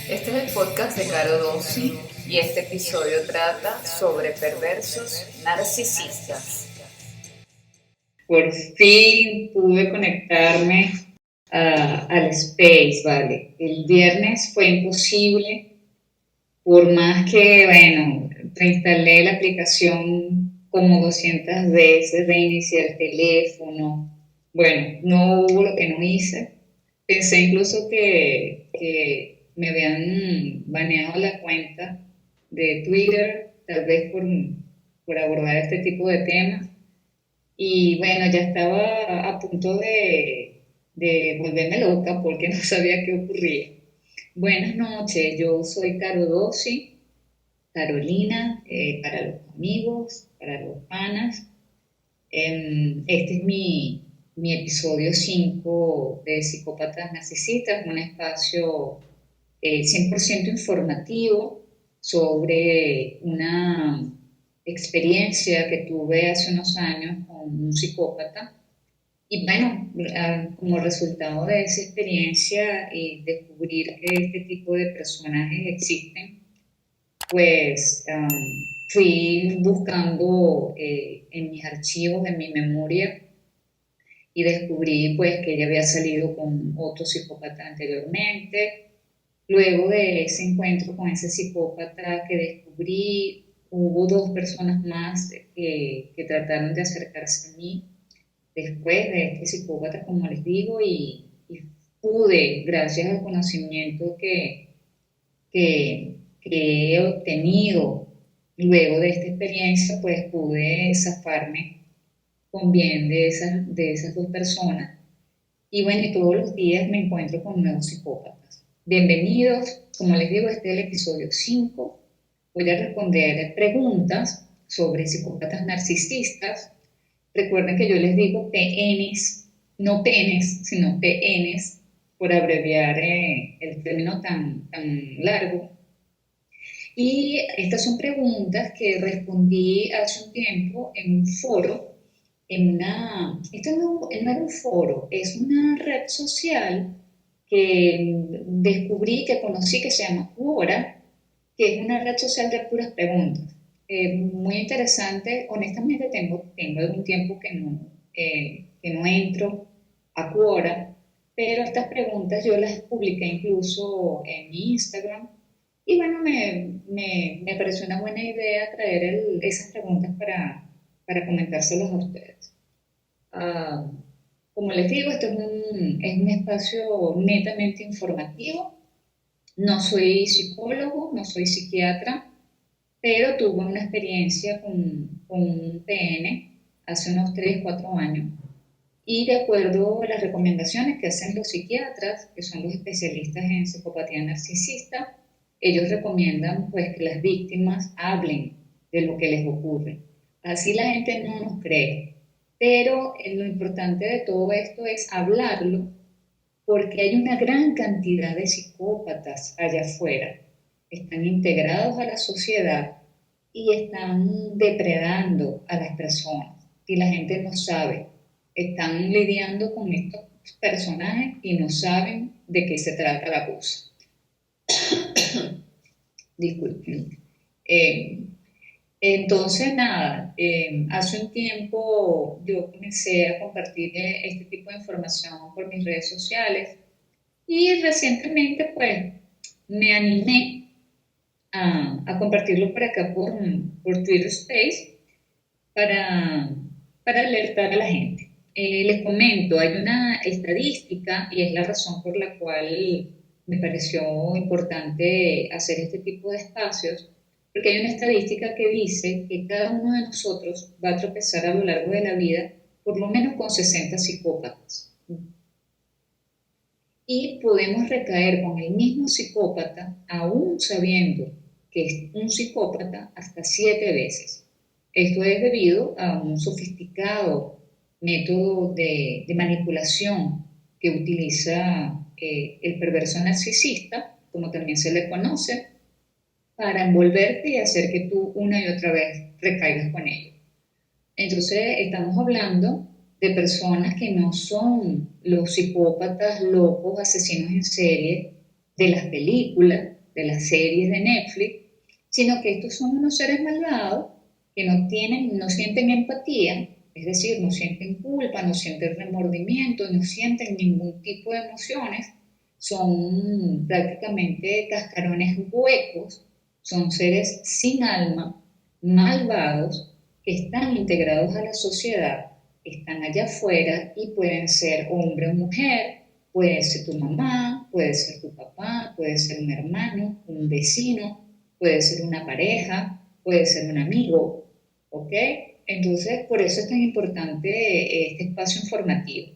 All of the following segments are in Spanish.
Este es el podcast de Caro Dossi y este episodio trata sobre perversos narcisistas. Por fin pude conectarme al Space, ¿vale? El viernes fue imposible, por más que, bueno, reinstalé la aplicación como 200 veces, reinicié el teléfono. Bueno, no hubo lo que no hice. Pensé incluso que me habían baneado la cuenta de Twitter, tal vez por abordar este tipo de temas. Y bueno, ya estaba a punto de volverme loca porque no sabía qué ocurría. Buenas noches, yo soy Caro Dossi, Carolina, para los amigos, para los panas. Este es mi episodio 5 de Psicópatas Narcisistas, un espacio 100% informativo sobre una experiencia que tuve hace unos años con un psicópata. Y bueno, como resultado de esa experiencia y descubrir que este tipo de personajes existen, pues fui buscando en mis archivos, en mi memoria, y descubrí pues que ella había salido con otro psicópata anteriormente. Luego de ese encuentro con ese psicópata que descubrí, hubo dos personas más que trataron de acercarse a mí después de este psicópata, como les digo, y pude, gracias al conocimiento que he obtenido luego de esta experiencia, pues pude zafarme con bien de esas dos personas. Y bueno, y todos los días me encuentro con nuevos psicópatas. Bienvenidos, como les digo, este es el episodio 5. Voy a responder preguntas sobre psicópatas narcisistas. Recuerden que yo les digo PNs, no penes, sino PNs, por abreviar el término tan largo. Y estas son preguntas que respondí hace un tiempo en un foro, esto no era un foro, es una red social que descubrí, que conocí, que se llama Quora, que es una red social de puras preguntas. Muy interesante, honestamente tengo algún tiempo que no entro a Quora, pero estas preguntas yo las publiqué incluso en mi Instagram y bueno, me pareció una buena idea traer esas preguntas para comentárselas a ustedes. Ah, como les digo, es un espacio netamente informativo. No soy psicólogo, no soy psiquiatra, pero tuve una experiencia con un PN hace unos 3 4 años. Y de acuerdo a las recomendaciones que hacen los psiquiatras, que son los especialistas en psicopatía narcisista, ellos recomiendan pues que las víctimas hablen de lo que les ocurre. Así la gente no nos cree. Pero lo importante de todo esto es hablarlo porque hay una gran cantidad de psicópatas allá afuera. Están integrados a la sociedad y están depredando a las personas y la gente no sabe. Están lidiando con estos personajes y no saben de qué se trata la cosa. Disculpen. Eh, entonces, nada, hace un tiempo yo comencé a compartir este tipo de información por mis redes sociales y recientemente pues me animé a compartirlo por acá por Twitter Space para, para alertar a la gente. Les comento, hay una estadística y es la razón por la cual me pareció importante hacer este tipo de espacios, porque hay una estadística que dice que cada uno de nosotros va a tropezar a lo largo de la vida por lo menos con 60 psicópatas. Y podemos recaer con el mismo psicópata, aún sabiendo que es un psicópata, hasta 7 veces. Esto es debido a un sofisticado método de manipulación que utiliza el perverso narcisista, como también se le conoce, para envolverte y hacer que tú una y otra vez recaigas con ello. Entonces, estamos hablando de personas que no son los psicópatas locos, asesinos en serie de las películas, de las series de Netflix, sino que estos son unos seres malvados que no sienten empatía, es decir, no sienten culpa, no sienten remordimiento, no sienten ningún tipo de emociones, son prácticamente cascarones huecos, son seres sin alma, malvados, que están integrados a la sociedad, están allá afuera y pueden ser hombre o mujer, puede ser tu mamá, puede ser tu papá, puede ser un hermano, un vecino, puede ser una pareja, puede ser un amigo, ¿ok? Entonces, por eso es tan importante este espacio informativo.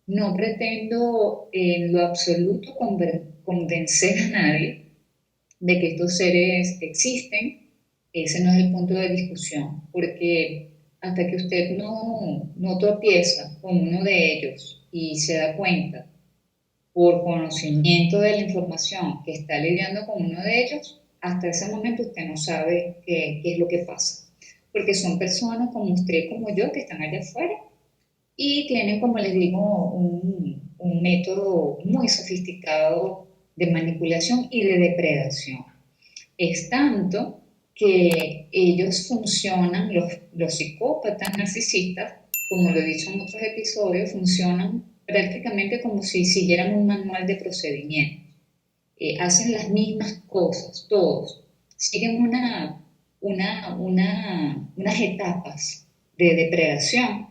No pretendo en lo absoluto convencer a nadie de que estos seres existen, ese no es el punto de discusión, porque hasta que usted no tropieza con uno de ellos y se da cuenta por conocimiento de la información que está lidiando con uno de ellos, hasta ese momento usted no sabe qué es lo que pasa. Porque son personas como usted, como yo, que están allá afuera y tienen, como les digo, un método muy sofisticado de manipulación y de depredación. Es tanto que ellos funcionan, los psicópatas narcisistas, como lo he dicho en otros episodios, funcionan prácticamente como si siguieran un manual de procedimientos. Hacen las mismas cosas, todos. Siguen unas etapas de depredación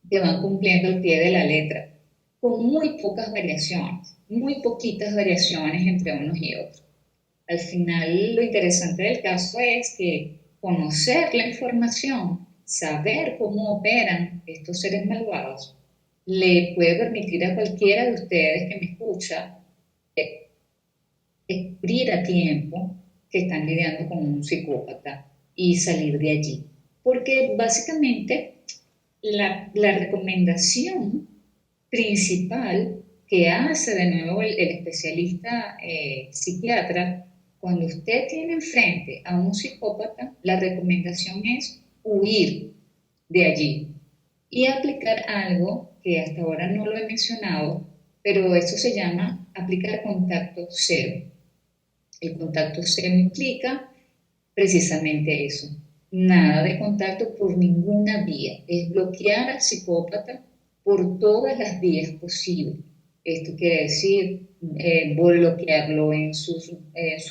que van cumpliendo al pie de la letra, con muy pocas variaciones, muy poquitas variaciones entre unos y otros. Al final, lo interesante del caso es que conocer la información, saber cómo operan estos seres malvados, le puede permitir a cualquiera de ustedes que me escucha descubrir a tiempo que están lidiando con un psicópata y salir de allí. Porque básicamente la recomendación principal que hace de nuevo el especialista psiquiatra, cuando usted tiene enfrente a un psicópata, la recomendación es huir de allí y aplicar algo que hasta ahora no lo he mencionado, pero eso se llama aplicar contacto cero. El contacto cero implica precisamente eso, nada de contacto por ninguna vía, es bloquear al psicópata por todas las vías posibles. Esto quiere decir bloquearlo en su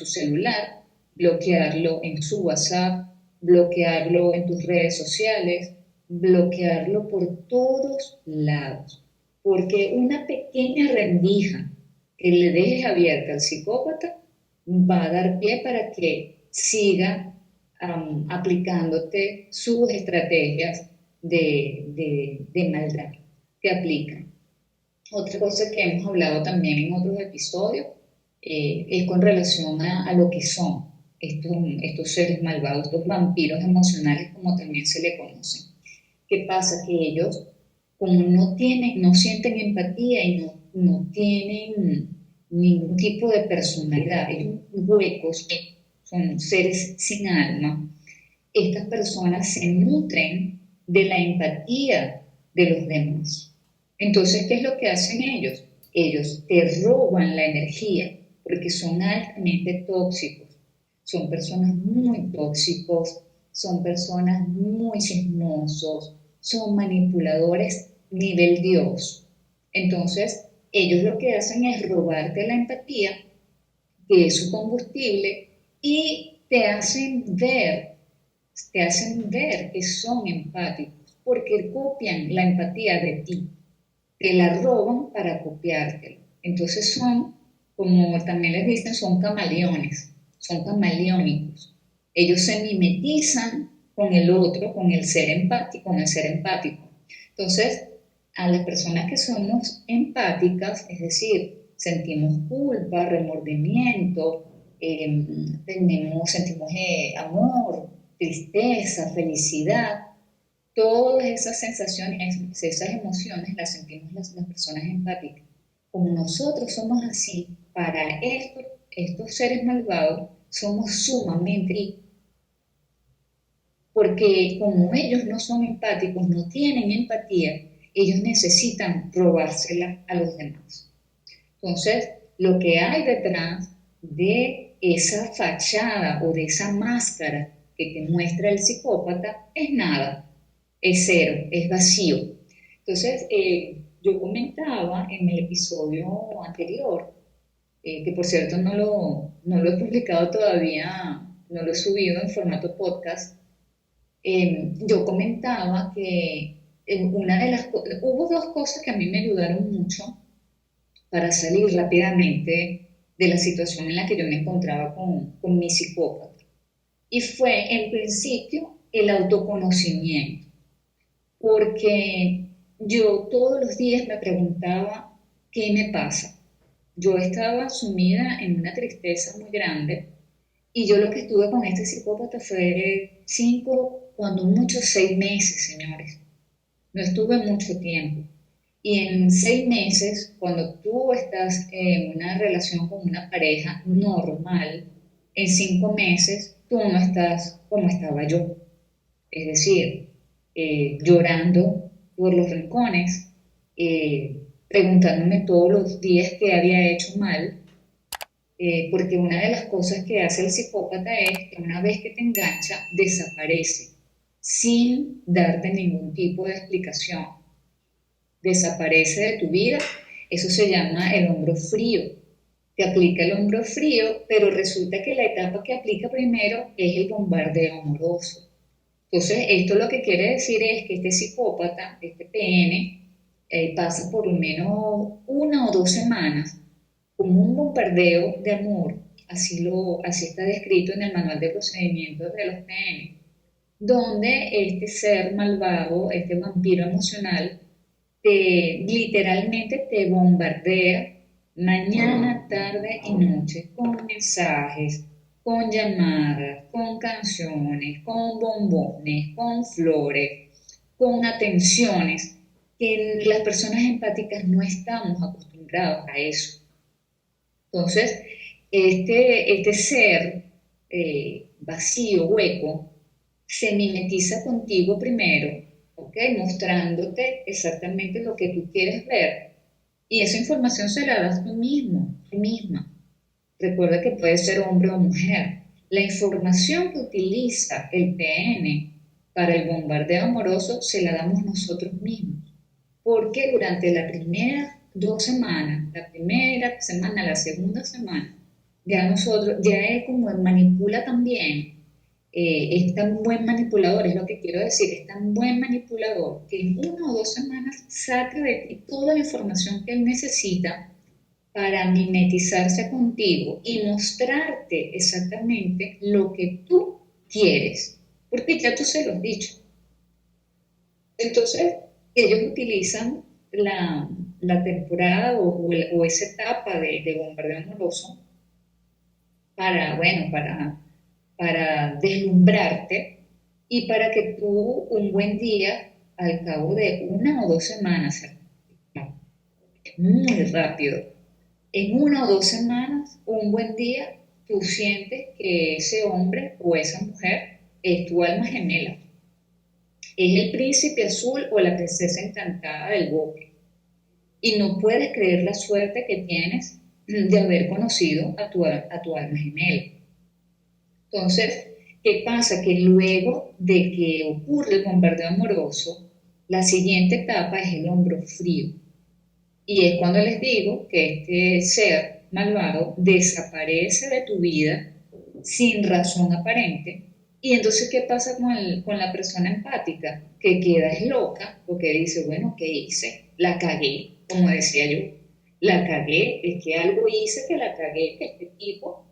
celular, bloquearlo en su WhatsApp, bloquearlo en tus redes sociales, bloquearlo por todos lados. Porque una pequeña rendija que le dejes abierta al psicópata va a dar pie para que siga aplicándote sus estrategias de maldad que aplican. Otra cosa que hemos hablado también en otros episodios es con relación a lo que son estos seres malvados, estos vampiros emocionales, como también se le conocen. ¿Qué pasa? Que ellos, como no sienten empatía y no tienen ningún tipo de personalidad, ellos huecos, son seres sin alma, estas personas se nutren de la empatía de los demás. Entonces, ¿qué es lo que hacen ellos? Ellos te roban la energía porque son altamente tóxicos. Son personas muy tóxicos, son personas muy chismosos, son manipuladores nivel Dios. Entonces, ellos lo que hacen es robarte la empatía, que es su combustible, y te hacen ver que son empáticos, porque copian la empatía de ti, te la roban para copiártelo. Entonces son, como también les dicen, son camaleones, son camaleónicos. Ellos se mimetizan con el otro, con el ser empático. Entonces, a las personas que somos empáticas, es decir, sentimos culpa, remordimiento, sentimos amor, tristeza, felicidad, todas esas sensaciones, esas emociones las sentimos las personas empáticas. Como nosotros somos así, para estos seres malvados somos sumamente, porque como ellos no son empáticos, no tienen empatía, ellos necesitan robársela a los demás. Entonces, lo que hay detrás de esa fachada o de esa máscara que te muestra el psicópata es nada, es cero, es vacío. Entonces, yo comentaba en el episodio anterior, que por cierto no lo he publicado todavía, no lo he subido en formato podcast. Yo comentaba que hubo dos cosas que a mí me ayudaron mucho para salir rápidamente de la situación en la que yo me encontraba con mi psicópata. Y fue, en principio, el autoconocimiento, porque yo todos los días me preguntaba, ¿qué me pasa? Yo estaba sumida en una tristeza muy grande y yo lo que estuve con este psicópata fue 5, cuando mucho 6 meses, señores. No estuve mucho tiempo. Y en 6 meses, cuando tú estás en una relación con una pareja normal, en 5 meses tú no estás como estaba yo. Es decir, llorando por los rincones, preguntándome todos los días qué había hecho mal, porque una de las cosas que hace el psicópata es que una vez que te engancha, desaparece sin darte ningún tipo de explicación. Desaparece de tu vida, eso se llama el hombro frío. Te aplica el hombro frío, pero resulta que la etapa que aplica primero es el bombardeo amoroso. Entonces, esto lo que quiere decir es que este psicópata, este PN, pasa por lo menos 1 o 2 semanas como un bombardeo de amor, así está descrito en el manual de procedimientos de los PN, donde este ser malvado, este vampiro emocional, literalmente te bombardea mañana, tarde y noche con mensajes, con llamadas, con canciones, con bombones, con flores, con atenciones, que las personas empáticas no estamos acostumbrados a eso. Entonces, este ser vacío, hueco, se mimetiza contigo primero, ¿ok? Mostrándote exactamente lo que tú quieres ver. Y esa información se la das tú mismo, tú misma. Recuerda que puede ser hombre o mujer. La información que utiliza el PN para el bombardeo amoroso se la damos nosotros mismos. Porque durante la primera 2 semanas, la primera semana, la segunda semana, ya él como manipula también, es tan buen manipulador, es lo que quiero decir, es tan buen manipulador que en 1 o 2 semanas saca de ti toda la información que él necesita para mimetizarse contigo y mostrarte exactamente lo que tú quieres, porque ya tú se lo has dicho. Entonces, ellos utilizan la temporada o esa etapa de bombardeo amoroso para, bueno, para deslumbrarte y para que tú un buen día, al cabo de 1 o 2 semanas, muy rápido, en 1 o 2 semanas, un buen día, tú sientes que ese hombre o esa mujer es tu alma gemela. Es el príncipe azul o la princesa encantada del bosque. Y no puedes creer la suerte que tienes de haber conocido a tu alma gemela. Entonces, ¿qué pasa? Que luego de que ocurre el bombardeo amoroso, la siguiente etapa es el hombro frío. Y es cuando les digo que este ser malvado desaparece de tu vida sin razón aparente. Y entonces, ¿qué pasa con la persona empática? Que queda es loca porque dice, bueno, ¿qué hice? La cagué, como decía yo. La cagué, es que algo hice que la cagué, que este tipo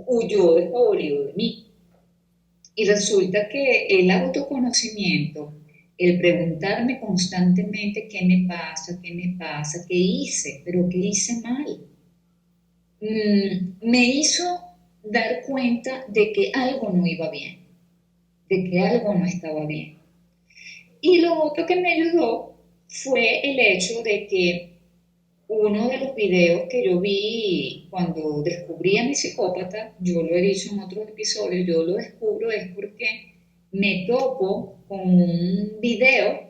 huyó despavorido de mí. Y resulta que el autoconocimiento, el preguntarme constantemente qué me pasa, qué hice, pero qué hice mal, me hizo dar cuenta de que algo no iba bien, de que algo no estaba bien. Y lo otro que me ayudó fue el hecho de que uno de los videos que yo vi cuando descubrí a mi psicópata, yo lo he dicho en otros episodios, yo lo descubro es porque me topo con un video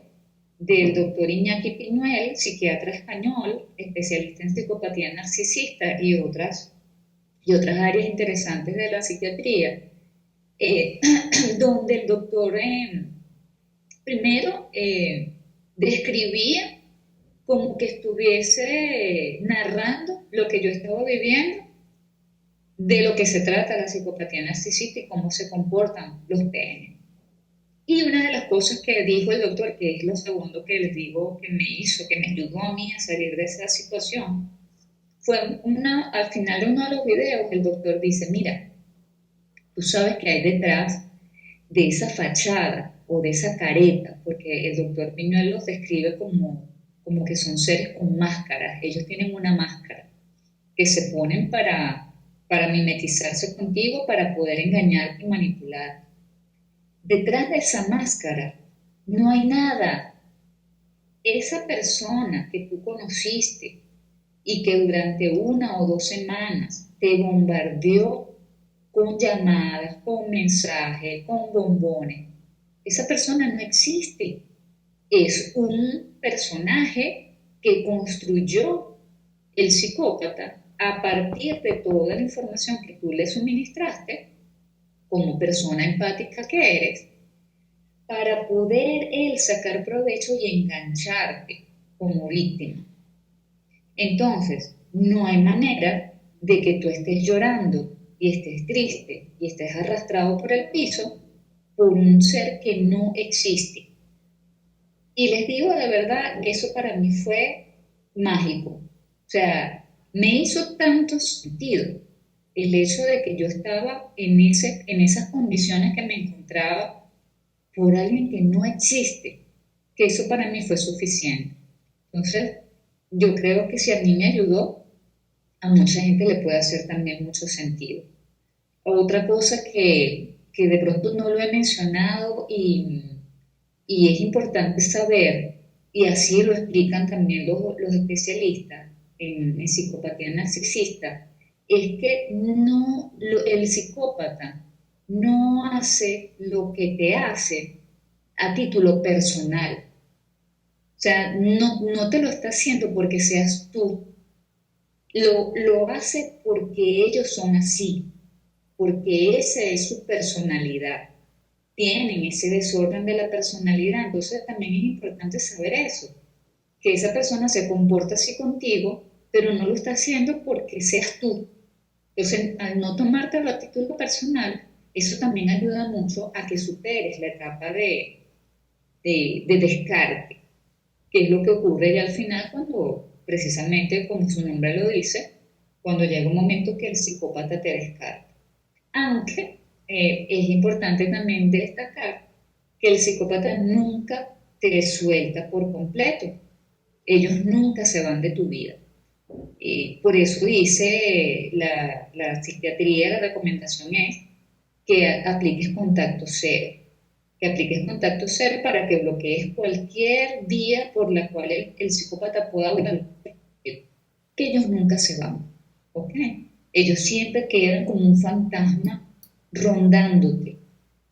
del doctor Iñaki Piñuel, psiquiatra español, especialista en psicopatía narcisista y otras y otras áreas interesantes de la psiquiatría, eh, donde el doctor primero describía como que estuviese narrando lo que yo estaba viviendo, de lo que se trata la psicopatía narcisista y cómo se comportan los PN. Y una de las cosas que dijo el doctor, que es lo segundo que les digo que me hizo, que me ayudó a mí a salir de esa situación, fue al final de uno de los videos, el doctor dice, mira, tú sabes que hay detrás de esa fachada o de esa careta, porque el doctor Piñuel los describe como que son seres con máscaras, ellos tienen una máscara que se ponen para mimetizarse contigo, para poder engañarte y manipular. Detrás de esa máscara no hay nada. Esa persona que tú conociste y que durante 1 o 2 semanas te bombardeó con llamadas, con mensajes, con bombones, esa persona no existe. Es un personaje que construyó el psicópata a partir de toda la información que tú le suministraste como persona empática que eres, para poder él sacar provecho y engancharte como víctima. Entonces, no hay manera de que tú estés llorando y estés triste y estés arrastrado por el piso por un ser que no existe. Y les digo de verdad que eso para mí fue mágico. O sea, me hizo tanto sentido el hecho de que yo estaba en esas condiciones que me encontraba por alguien que no existe, que eso para mí fue suficiente. Entonces, yo creo que si a mí me ayudó, a mucha gente le puede hacer también mucho sentido. Otra cosa que de pronto no lo he mencionado y es importante saber, y así lo explican también los especialistas en psicopatía narcisista, es que el psicópata no hace lo que te hace a título personal. O sea, no te lo está haciendo porque seas tú, lo hace porque ellos son así, porque esa es su personalidad, tienen ese desorden de la personalidad, entonces también es importante saber eso, que esa persona se comporta así contigo, pero no lo está haciendo porque seas tú. Entonces, al no tomarte a título personal, eso también ayuda mucho a que superes la etapa de descarte, que es lo que ocurre ya al final cuando, precisamente como su nombre lo dice, cuando llega un momento que el psicópata te descarta. Aunque es importante también destacar que el psicópata nunca te suelta por completo. Ellos nunca se van de tu vida. Por eso dice la psiquiatría, la recomendación es que apliques contacto cero. Que apliques contacto cero para que bloquees cualquier vía por la cual el psicópata pueda hablar. Que ellos nunca se van. ¿Ok? Ellos siempre quedan como un fantasma rondándote,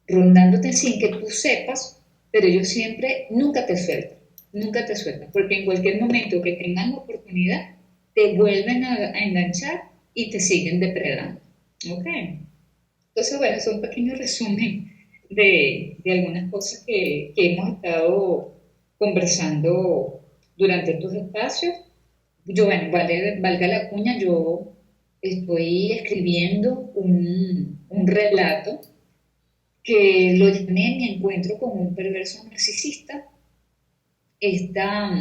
rondándote sin que tú sepas, pero ellos siempre nunca te sueltan, porque en cualquier momento que tengan oportunidad, te vuelven a enganchar y te siguen depredando. ¿Ok? Entonces, bueno, es un pequeño resumen de algunas cosas que hemos estado conversando durante estos espacios. Yo, bueno, valga la cuña, yo estoy escribiendo un relato que lo llamé Mi encuentro con un perverso narcisista. Esta,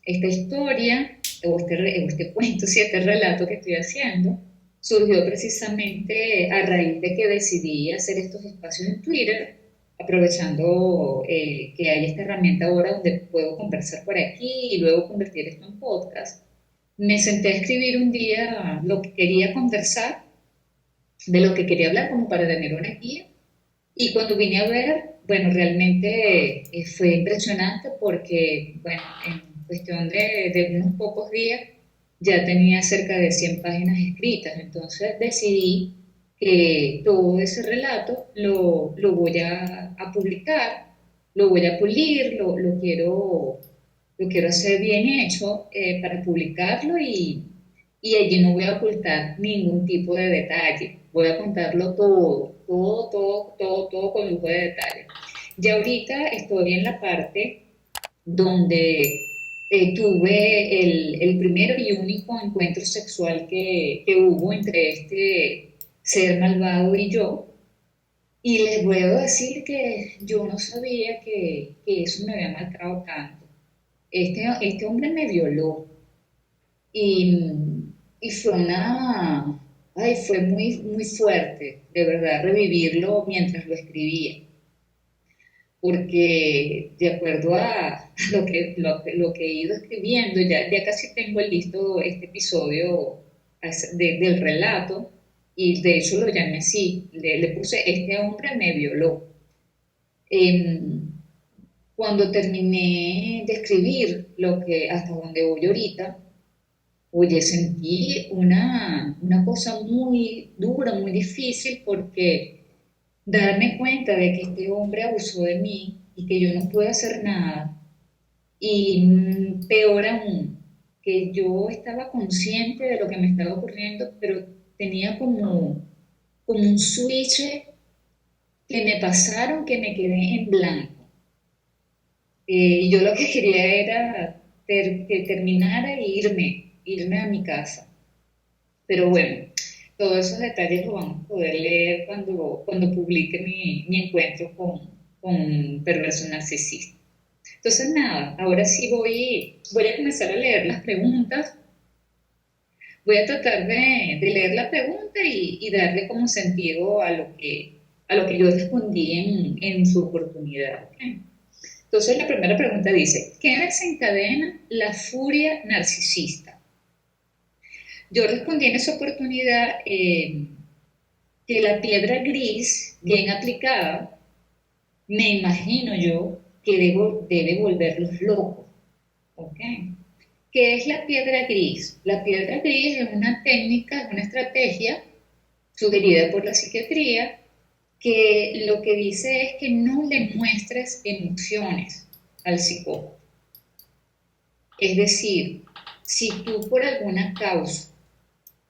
esta historia, o este cuento, sí, este relato que estoy haciendo, surgió precisamente a raíz de que decidí hacer estos espacios en Twitter, aprovechando que hay esta herramienta ahora donde puedo conversar por aquí y luego convertir esto en podcast. Me senté a escribir un día lo que quería conversar, de lo que quería hablar, como para tener una guía. Y cuando vine a ver, bueno, realmente fue impresionante porque, bueno, en cuestión de unos pocos días ya tenía cerca de 100 páginas escritas. Entonces decidí que todo ese relato lo voy a publicar, lo voy a pulir, lo quiero hacer bien hecho para publicarlo y allí no voy a ocultar ningún tipo de detalle. Voy a contarlo todo, todo, todo, todo, todo con lujo de detalle. Ya ahorita estoy en la parte donde tuve el primero y único encuentro sexual que hubo entre este ser malvado y yo. Y les puedo decir que yo no sabía que eso me había marcado tanto. Este hombre me violó y, y fue fue muy, muy fuerte, de verdad, revivirlo mientras lo escribía, porque de acuerdo a lo que he ido escribiendo, ya casi tengo listo este episodio del relato, y de hecho lo llamé así, le puse, este hombre me violó. Em, Cuando terminé de escribir lo que hasta donde voy ahorita, oye, sentí una cosa muy dura, muy difícil, porque darme cuenta de que este hombre abusó de mí y que yo no pude hacer nada, y peor aún, que yo estaba consciente de lo que me estaba ocurriendo, pero tenía como un switch que me pasaron, que me quedé en blanco. Y yo lo que quería era que terminara e irme a mi casa. Pero bueno, todos esos detalles los vamos a poder leer cuando publique mi encuentro con un perverso narcisista. Entonces, nada, ahora sí voy a comenzar a leer las preguntas. Voy a tratar de leer la pregunta y darle como sentido a lo que yo respondí en su oportunidad. ¿Ok? Entonces, la primera pregunta dice, ¿qué desencadena la furia narcisista? Yo respondí en esa oportunidad que la piedra gris, bien aplicada, me imagino yo que debe volverlos locos. ¿Ok? ¿Qué es la piedra gris? La piedra gris es una técnica, es una estrategia sugerida por la psiquiatría, que lo que dice es que no le muestres emociones al psicópata. Es decir, si tú por alguna causa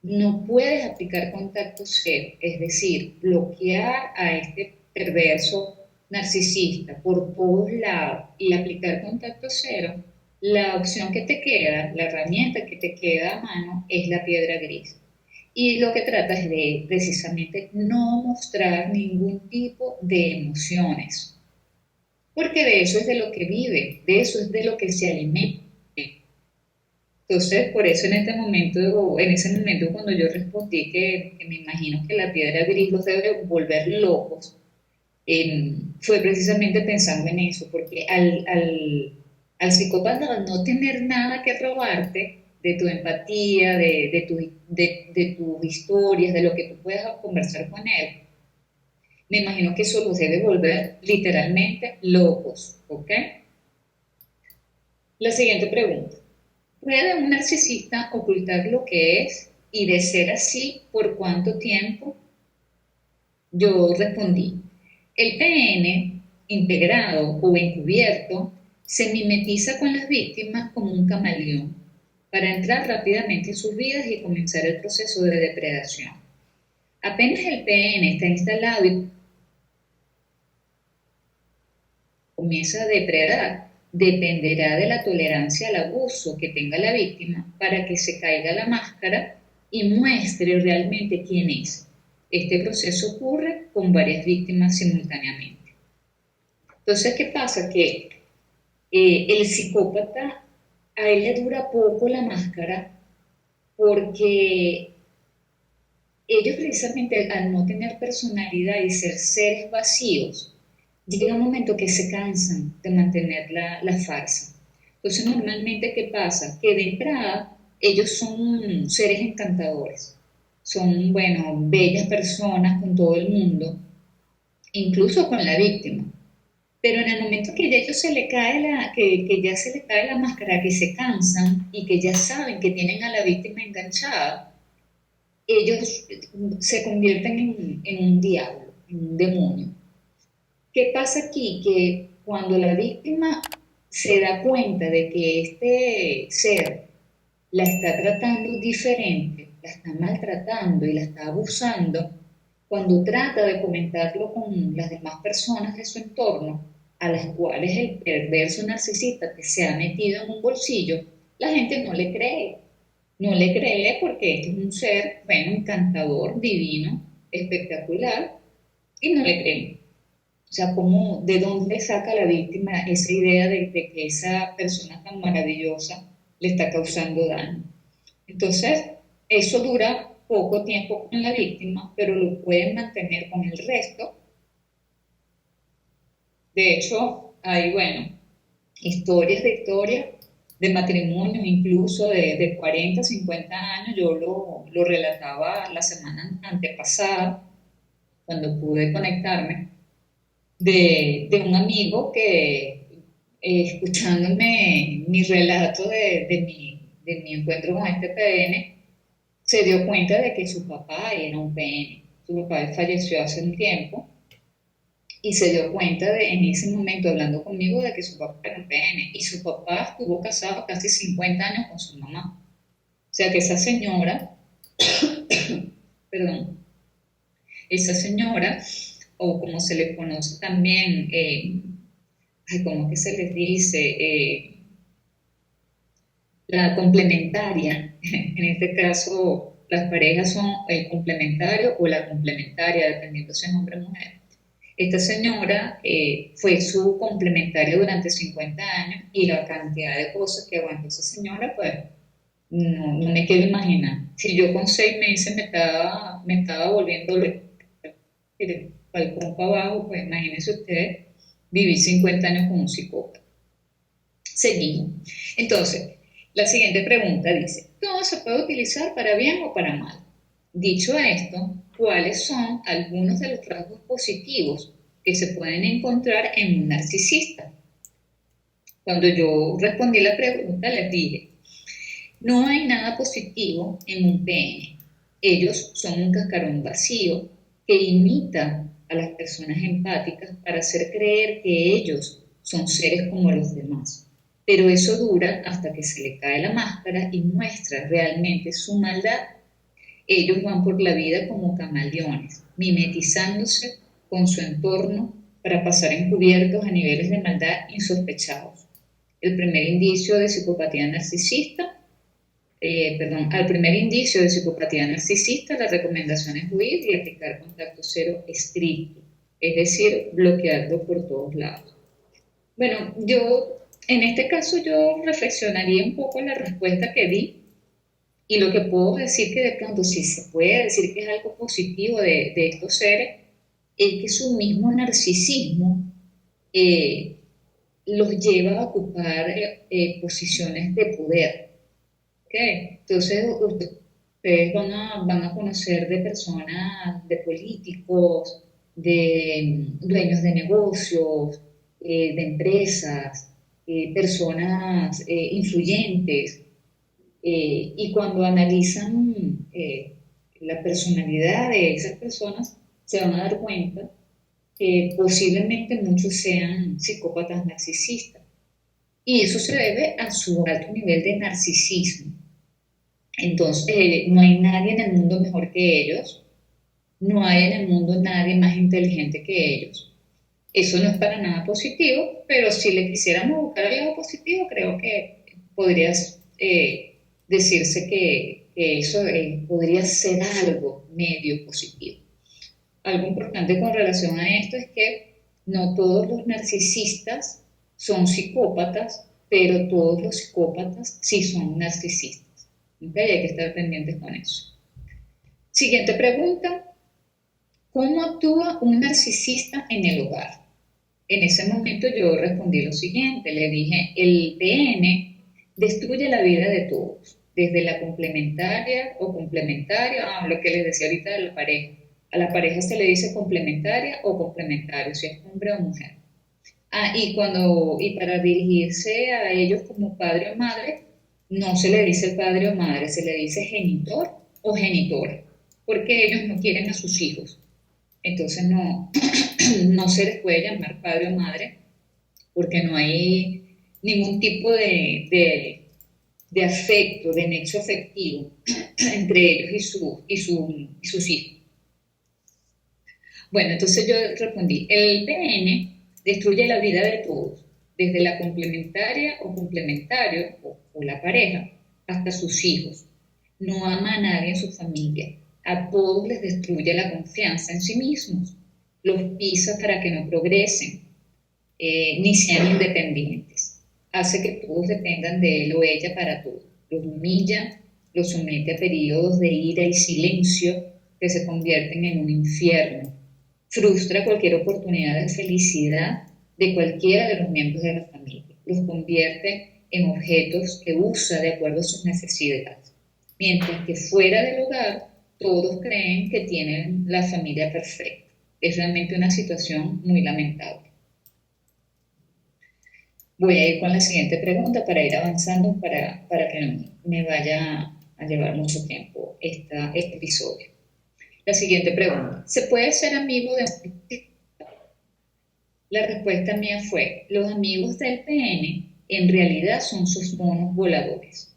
no puedes aplicar contacto cero, es decir, bloquear a este perverso narcisista por todos lados y aplicar contacto cero, la opción que te queda, la herramienta que te queda a mano es la piedra gris. Y lo que trata es de precisamente no mostrar ningún tipo de emociones, porque de eso es de lo que vive, de eso es de lo que se alimenta. Entonces, por eso en ese momento cuando yo respondí que me imagino que la piedra gris los debe volver locos, fue precisamente pensando en eso, porque al psicópata, al no tener nada que robarte de tu empatía, de tus historias, de lo que tú puedas conversar con él, me imagino que eso los debe volver literalmente locos, ¿ok? La siguiente pregunta. ¿Puede un narcisista ocultar lo que es y de ser así, por cuánto tiempo? Yo respondí, el PN integrado o encubierto se mimetiza con las víctimas como un camaleón para entrar rápidamente en sus vidas y comenzar el proceso de depredación. Apenas el PN está instalado y comienza a depredar, dependerá de la tolerancia al abuso que tenga la víctima para que se caiga la máscara y muestre realmente quién es. Este proceso ocurre con varias víctimas simultáneamente. Entonces, ¿qué pasa? Que el psicópata, a él le dura poco la máscara, porque ellos precisamente al no tener personalidad y ser seres vacíos, llega un momento que se cansan de mantener la farsa. Entonces, normalmente, ¿qué pasa? Que de entrada ellos son seres encantadores, son, bueno, bellas personas con todo el mundo, incluso con la víctima. Pero en el momento que ya ellos se le cae que ya se le cae la máscara, que se cansan y que ya saben que tienen a la víctima enganchada, ellos se convierten en un diablo, en un demonio. ¿Qué pasa aquí? Que cuando la víctima se da cuenta de que este ser la está tratando diferente, la está maltratando y la está abusando, cuando trata de comentarlo con las demás personas de su entorno, a las cuales el perverso narcisista que se ha metido en un bolsillo, la gente no le cree. No le cree porque este es un ser, bueno, encantador, divino, espectacular, y no le creen. O sea, ¿cómo, de dónde saca la víctima esa idea de que esa persona tan maravillosa le está causando daño? Entonces, eso dura poco tiempo con la víctima, pero lo pueden mantener con el resto. De hecho, hay, bueno, historias de matrimonio, incluso de 40, 50 años. Yo lo relataba la semana antepasada, cuando pude conectarme, de un amigo que, escuchándome mi relato de mi encuentro con este PN, se dio cuenta de que su papá era un PN. Su papá falleció hace un tiempo y se dio cuenta en ese momento, hablando conmigo, de que su papá era un PN y su papá estuvo casado casi 50 años con su mamá. O sea que esa señora, perdón, esa señora, o como se le conoce también, ¿cómo que se les dice? La complementaria, en este caso las parejas son el complementario o la complementaria, dependiendo si es hombre o mujer. Esta señora fue su complementaria durante 50 años y la cantidad de cosas que aguantó esa señora, pues no me quiero imaginar. Si yo con 6 meses me estaba volviendo el balcón para abajo, pues imagínense ustedes vivir 50 años con un psicópata. Seguimos. Entonces, la siguiente pregunta dice, ¿todo se puede utilizar para bien o para mal? Dicho esto, ¿cuáles son algunos de los rasgos positivos que se pueden encontrar en un narcisista? Cuando yo respondí la pregunta, les dije, no hay nada positivo en un PN. Ellos son un cascarón vacío que imita a las personas empáticas para hacer creer que ellos son seres como los demás. Pero eso dura hasta que se le cae la máscara y muestra realmente su maldad. Ellos van por la vida como camaleones, mimetizándose con su entorno para pasar encubiertos a niveles de maldad insospechados. El primer indicio de psicopatía narcisista, al primer indicio de psicopatía narcisista, la recomendación es huir y aplicar contacto cero estricto, es decir, bloquearlo por todos lados. Bueno, en este caso yo reflexionaría un poco en la respuesta que di y lo que puedo decir que de pronto sí se puede decir que es algo positivo de estos seres es que su mismo narcisismo eh, los lleva a ocupar posiciones de poder. ¿Okay? Entonces ustedes van a conocer de personas, de políticos, de dueños de negocios, de empresas, personas influyentes, y cuando analizan la personalidad de esas personas, se van a dar cuenta que posiblemente muchos sean psicópatas narcisistas. Y eso se debe a su alto nivel de narcisismo. Entonces, no hay nadie en el mundo mejor que ellos, no hay en el mundo nadie más inteligente que ellos. Eso no es para nada positivo, pero si le quisiéramos buscar el lado positivo, creo que podría decirse que eso podría ser algo medio positivo. Algo importante con relación a esto es que no todos los narcisistas son psicópatas, pero todos los psicópatas sí son narcisistas. ¿Okay? Hay que estar pendientes con eso. Siguiente pregunta. ¿Cómo actúa un narcisista en el hogar? En ese momento yo respondí lo siguiente, le dije, el PN destruye la vida de todos, desde la complementaria o complementario, lo que les decía ahorita de la pareja. A la pareja se le dice complementaria o complementario, si es hombre o mujer. Y para dirigirse a ellos como padre o madre, no se le dice padre o madre, se le dice genitor o genitora, porque ellos no quieren a sus hijos. Entonces no se les puede llamar padre o madre, porque no hay ningún tipo de de afecto, de nexo afectivo entre ellos y sus hijos. Bueno, entonces yo respondí, el PN destruye la vida de todos, desde la complementaria o complementario o la pareja hasta sus hijos. No ama a nadie en su familia. A todos les destruye la confianza en sí mismos. Los pisa para que no progresen, ni sean independientes. Hace que todos dependan de él o ella para todo. Los humilla, los somete a periodos de ira y silencio que se convierten en un infierno. Frustra cualquier oportunidad de felicidad de cualquiera de los miembros de la familia. Los convierte en objetos que usa de acuerdo a sus necesidades. Mientras que fuera del hogar, todos creen que tienen la familia perfecta. Es realmente una situación muy lamentable. Voy a ir con la siguiente pregunta para ir avanzando para que no me vaya a llevar mucho tiempo este episodio. La siguiente pregunta. ¿Se puede ser amigo de un artista? La respuesta mía fue, los amigos del PN en realidad son sus monos voladores.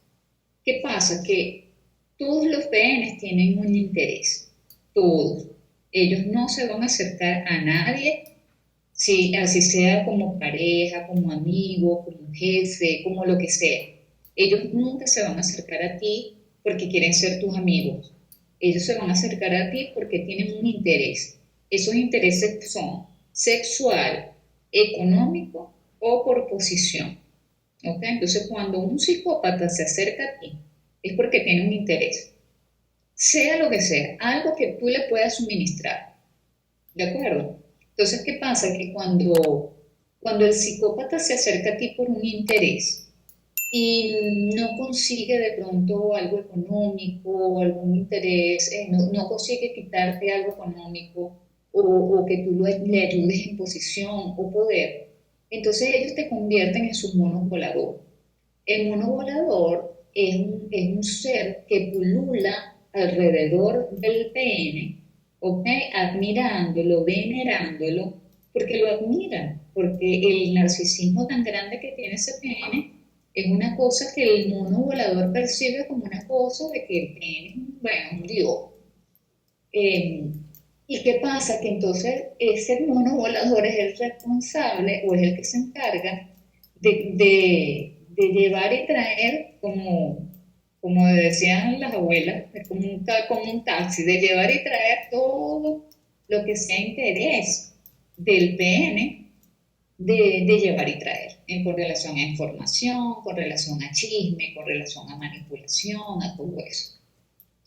¿Qué pasa? Que todos los PNs tienen un interés, todos. Ellos no se van a acercar a nadie, si, así sea como pareja, como amigo, como jefe, como lo que sea. Ellos nunca se van a acercar a ti porque quieren ser tus amigos. Ellos se van a acercar a ti porque tienen un interés. Esos intereses son sexual, económico o por posición. ¿Okay? Entonces, cuando un psicópata se acerca a ti, es porque tiene un interés. Sea lo que sea, algo que tú le puedas suministrar. ¿De acuerdo? Entonces, ¿qué pasa? Que cuando el psicópata se acerca a ti por un interés y no consigue de pronto algo económico, algún interés, no consigue quitarte algo económico o que tú le ayudes en posición o poder, entonces ellos te convierten en sus monos voladores. El mono volador es un ser que pulula alrededor del PN, ¿ok? Admirándolo, venerándolo, porque lo admiran, porque el narcisismo tan grande que tiene ese PN es una cosa que el mono volador percibe como una cosa de que el PN es, bueno, un dios. ¿Y qué pasa? Que entonces ese mono volador es el responsable o es el que se encarga de llevar y traer, como decían las abuelas, como un taxi, de llevar y traer todo lo que sea interés del PN de llevar y traer, con relación a información, con relación a chisme, con relación a manipulación, a todo eso.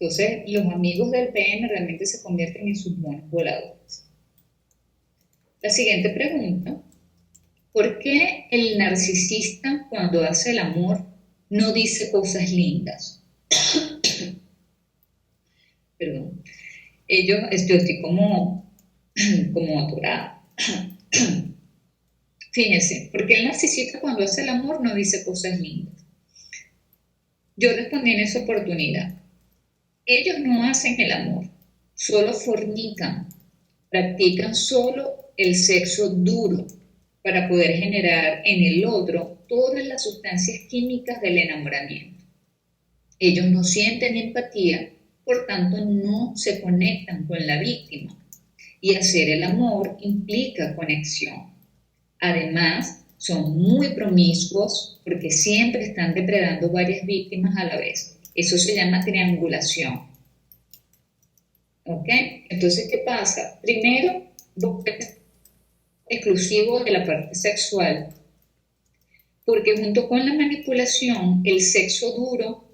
Entonces, los amigos del PN realmente se convierten en sus monos voladores. La siguiente pregunta. ¿Por qué el narcisista cuando hace el amor no dice cosas lindas? Perdón. Yo estoy como atorada. Fíjense, porque el narcisista cuando hace el amor no dice cosas lindas. Yo respondí en esa oportunidad. Ellos no hacen el amor, solo fornican, practican solo el sexo duro para poder generar en el otro todas las sustancias químicas del enamoramiento. Ellos no sienten empatía, por tanto no se conectan con la víctima. Y hacer el amor implica conexión. Además, son muy promiscuos porque siempre están depredando varias víctimas a la vez. Eso se llama triangulación. ¿Ok? Entonces, ¿qué pasa? Primero, exclusivo de la parte sexual, porque junto con la manipulación, el sexo duro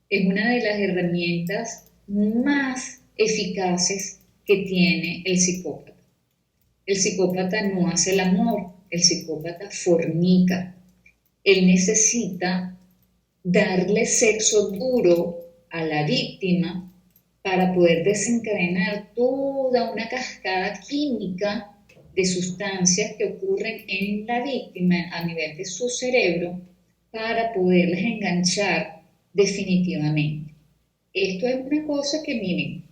es una de las herramientas más eficaces que tiene el psicópata. El psicópata no hace el amor, el psicópata fornica. Él necesita darle sexo duro a la víctima para poder desencadenar toda una cascada química de sustancias que ocurren en la víctima a nivel de su cerebro para poderles enganchar definitivamente. Esto es una cosa que, miren,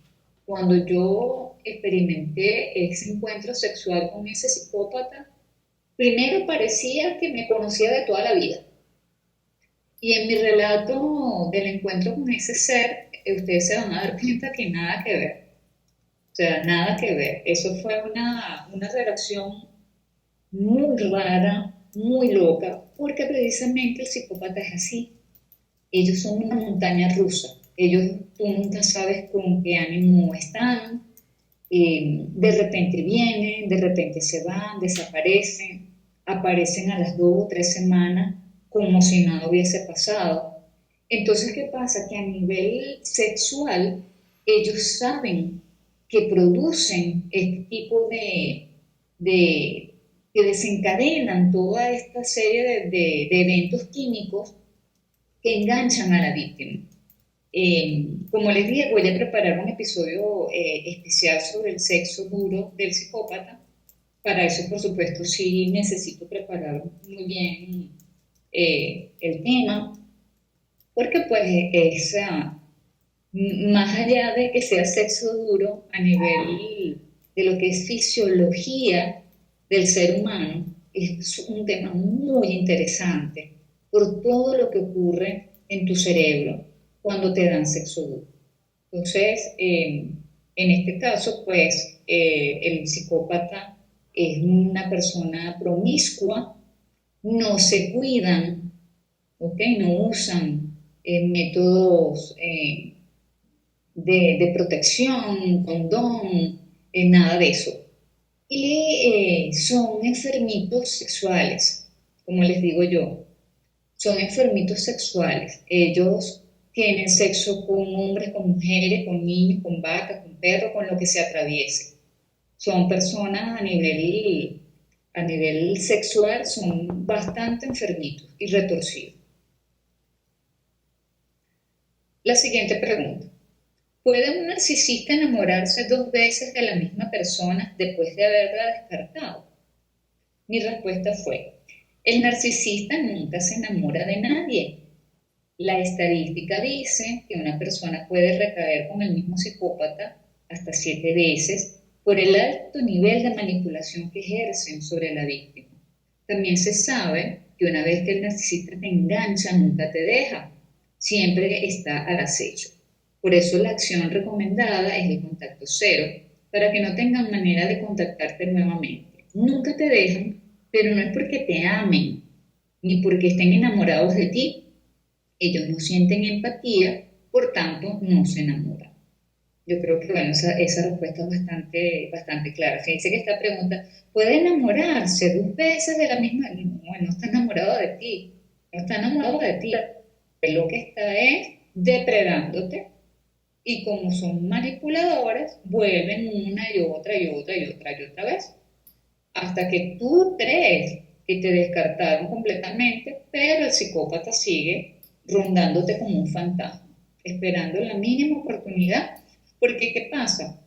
cuando yo experimenté ese encuentro sexual con ese psicópata, primero parecía que me conocía de toda la vida. Y en mi relato del encuentro con ese ser, ustedes se van a dar cuenta que nada que ver. O sea, nada que ver. Eso fue una relación muy rara, muy loca, porque precisamente el psicópata es así. Ellos son una montaña rusa. Ellos, tú nunca sabes con qué ánimo están. De repente vienen, de repente se van, desaparecen, aparecen a las 2 o 3 semanas como si nada hubiese pasado. Entonces, ¿qué pasa? Que a nivel sexual, ellos saben que producen este tipo de que desencadenan toda esta serie de eventos químicos que enganchan a la víctima. Como les dije, voy a preparar un episodio especial sobre el sexo duro del psicópata. Para eso, por supuesto, sí necesito preparar muy bien el tema, porque pues es, más allá de que sea sexo duro a nivel de lo que es fisiología del ser humano, es un tema muy interesante por todo lo que ocurre en tu cerebro cuando te dan sexo duro. Entonces, en este caso, pues el psicópata es una persona promiscua, no se cuidan, ¿ok? No usan métodos de protección, condón, nada de eso. Y son enfermitos sexuales, como les digo yo, son enfermitos sexuales. Ellos tienen sexo con hombres, con mujeres, con niños, con vacas, con perros, con lo que se atraviese. Son personas a nivel sexual, son bastante enfermitos y retorcidos. La siguiente pregunta. ¿Puede un narcisista enamorarse 2 veces de la misma persona después de haberla descartado? Mi respuesta fue, el narcisista nunca se enamora de nadie. La estadística dice que una persona puede recaer con el mismo psicópata hasta 7 veces por el alto nivel de manipulación que ejercen sobre la víctima. También se sabe que una vez que el narcisista te engancha, nunca te deja, siempre está al acecho. Por eso la acción recomendada es el contacto cero, para que no tengan manera de contactarte nuevamente. Nunca te dejan, pero no es porque te amen, ni porque estén enamorados de ti. Ellos no sienten empatía, por tanto no se enamoran. Yo creo que, bueno, esa respuesta es bastante clara. Fíjense que esta pregunta, ¿puede enamorarse 2 veces de la misma? No, no está enamorado de ti, no está enamorado de ti. Lo que está es depredándote y como son manipuladores, vuelven una y otra y otra y otra y otra vez, hasta que tú crees que te descartaron completamente, pero el psicópata sigue rondándote como un fantasma, esperando la mínima oportunidad, porque ¿qué pasa?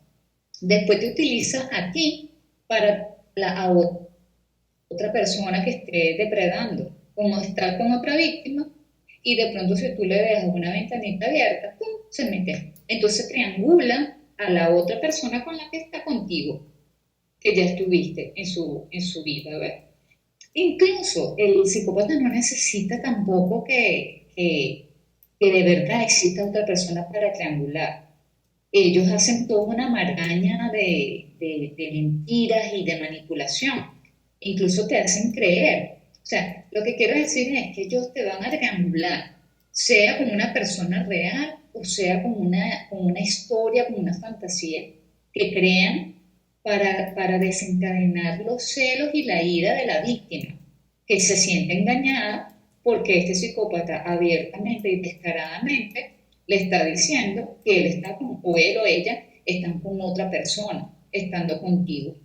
Después te utiliza a ti para a otra persona que esté depredando, como estar con otra víctima, y de pronto si tú le dejas una ventanita abierta, ¡pum!, se mete. Entonces triangula a la otra persona con la que está contigo, que ya estuviste en su vida, ¿ves? Incluso el psicópata no necesita tampoco que de verdad exista otra persona para triangular. Ellos hacen toda una maraña de mentiras y de manipulación. Incluso te hacen creer. O sea, lo que quiero decir es que ellos te van a triangular, sea con una persona real o sea con una historia, con una fantasía que crean para desencadenar los celos y la ira de la víctima, que se siente engañada porque este psicópata abiertamente y descaradamente le está diciendo que él está con, o él o ella están con otra persona, estando contigo.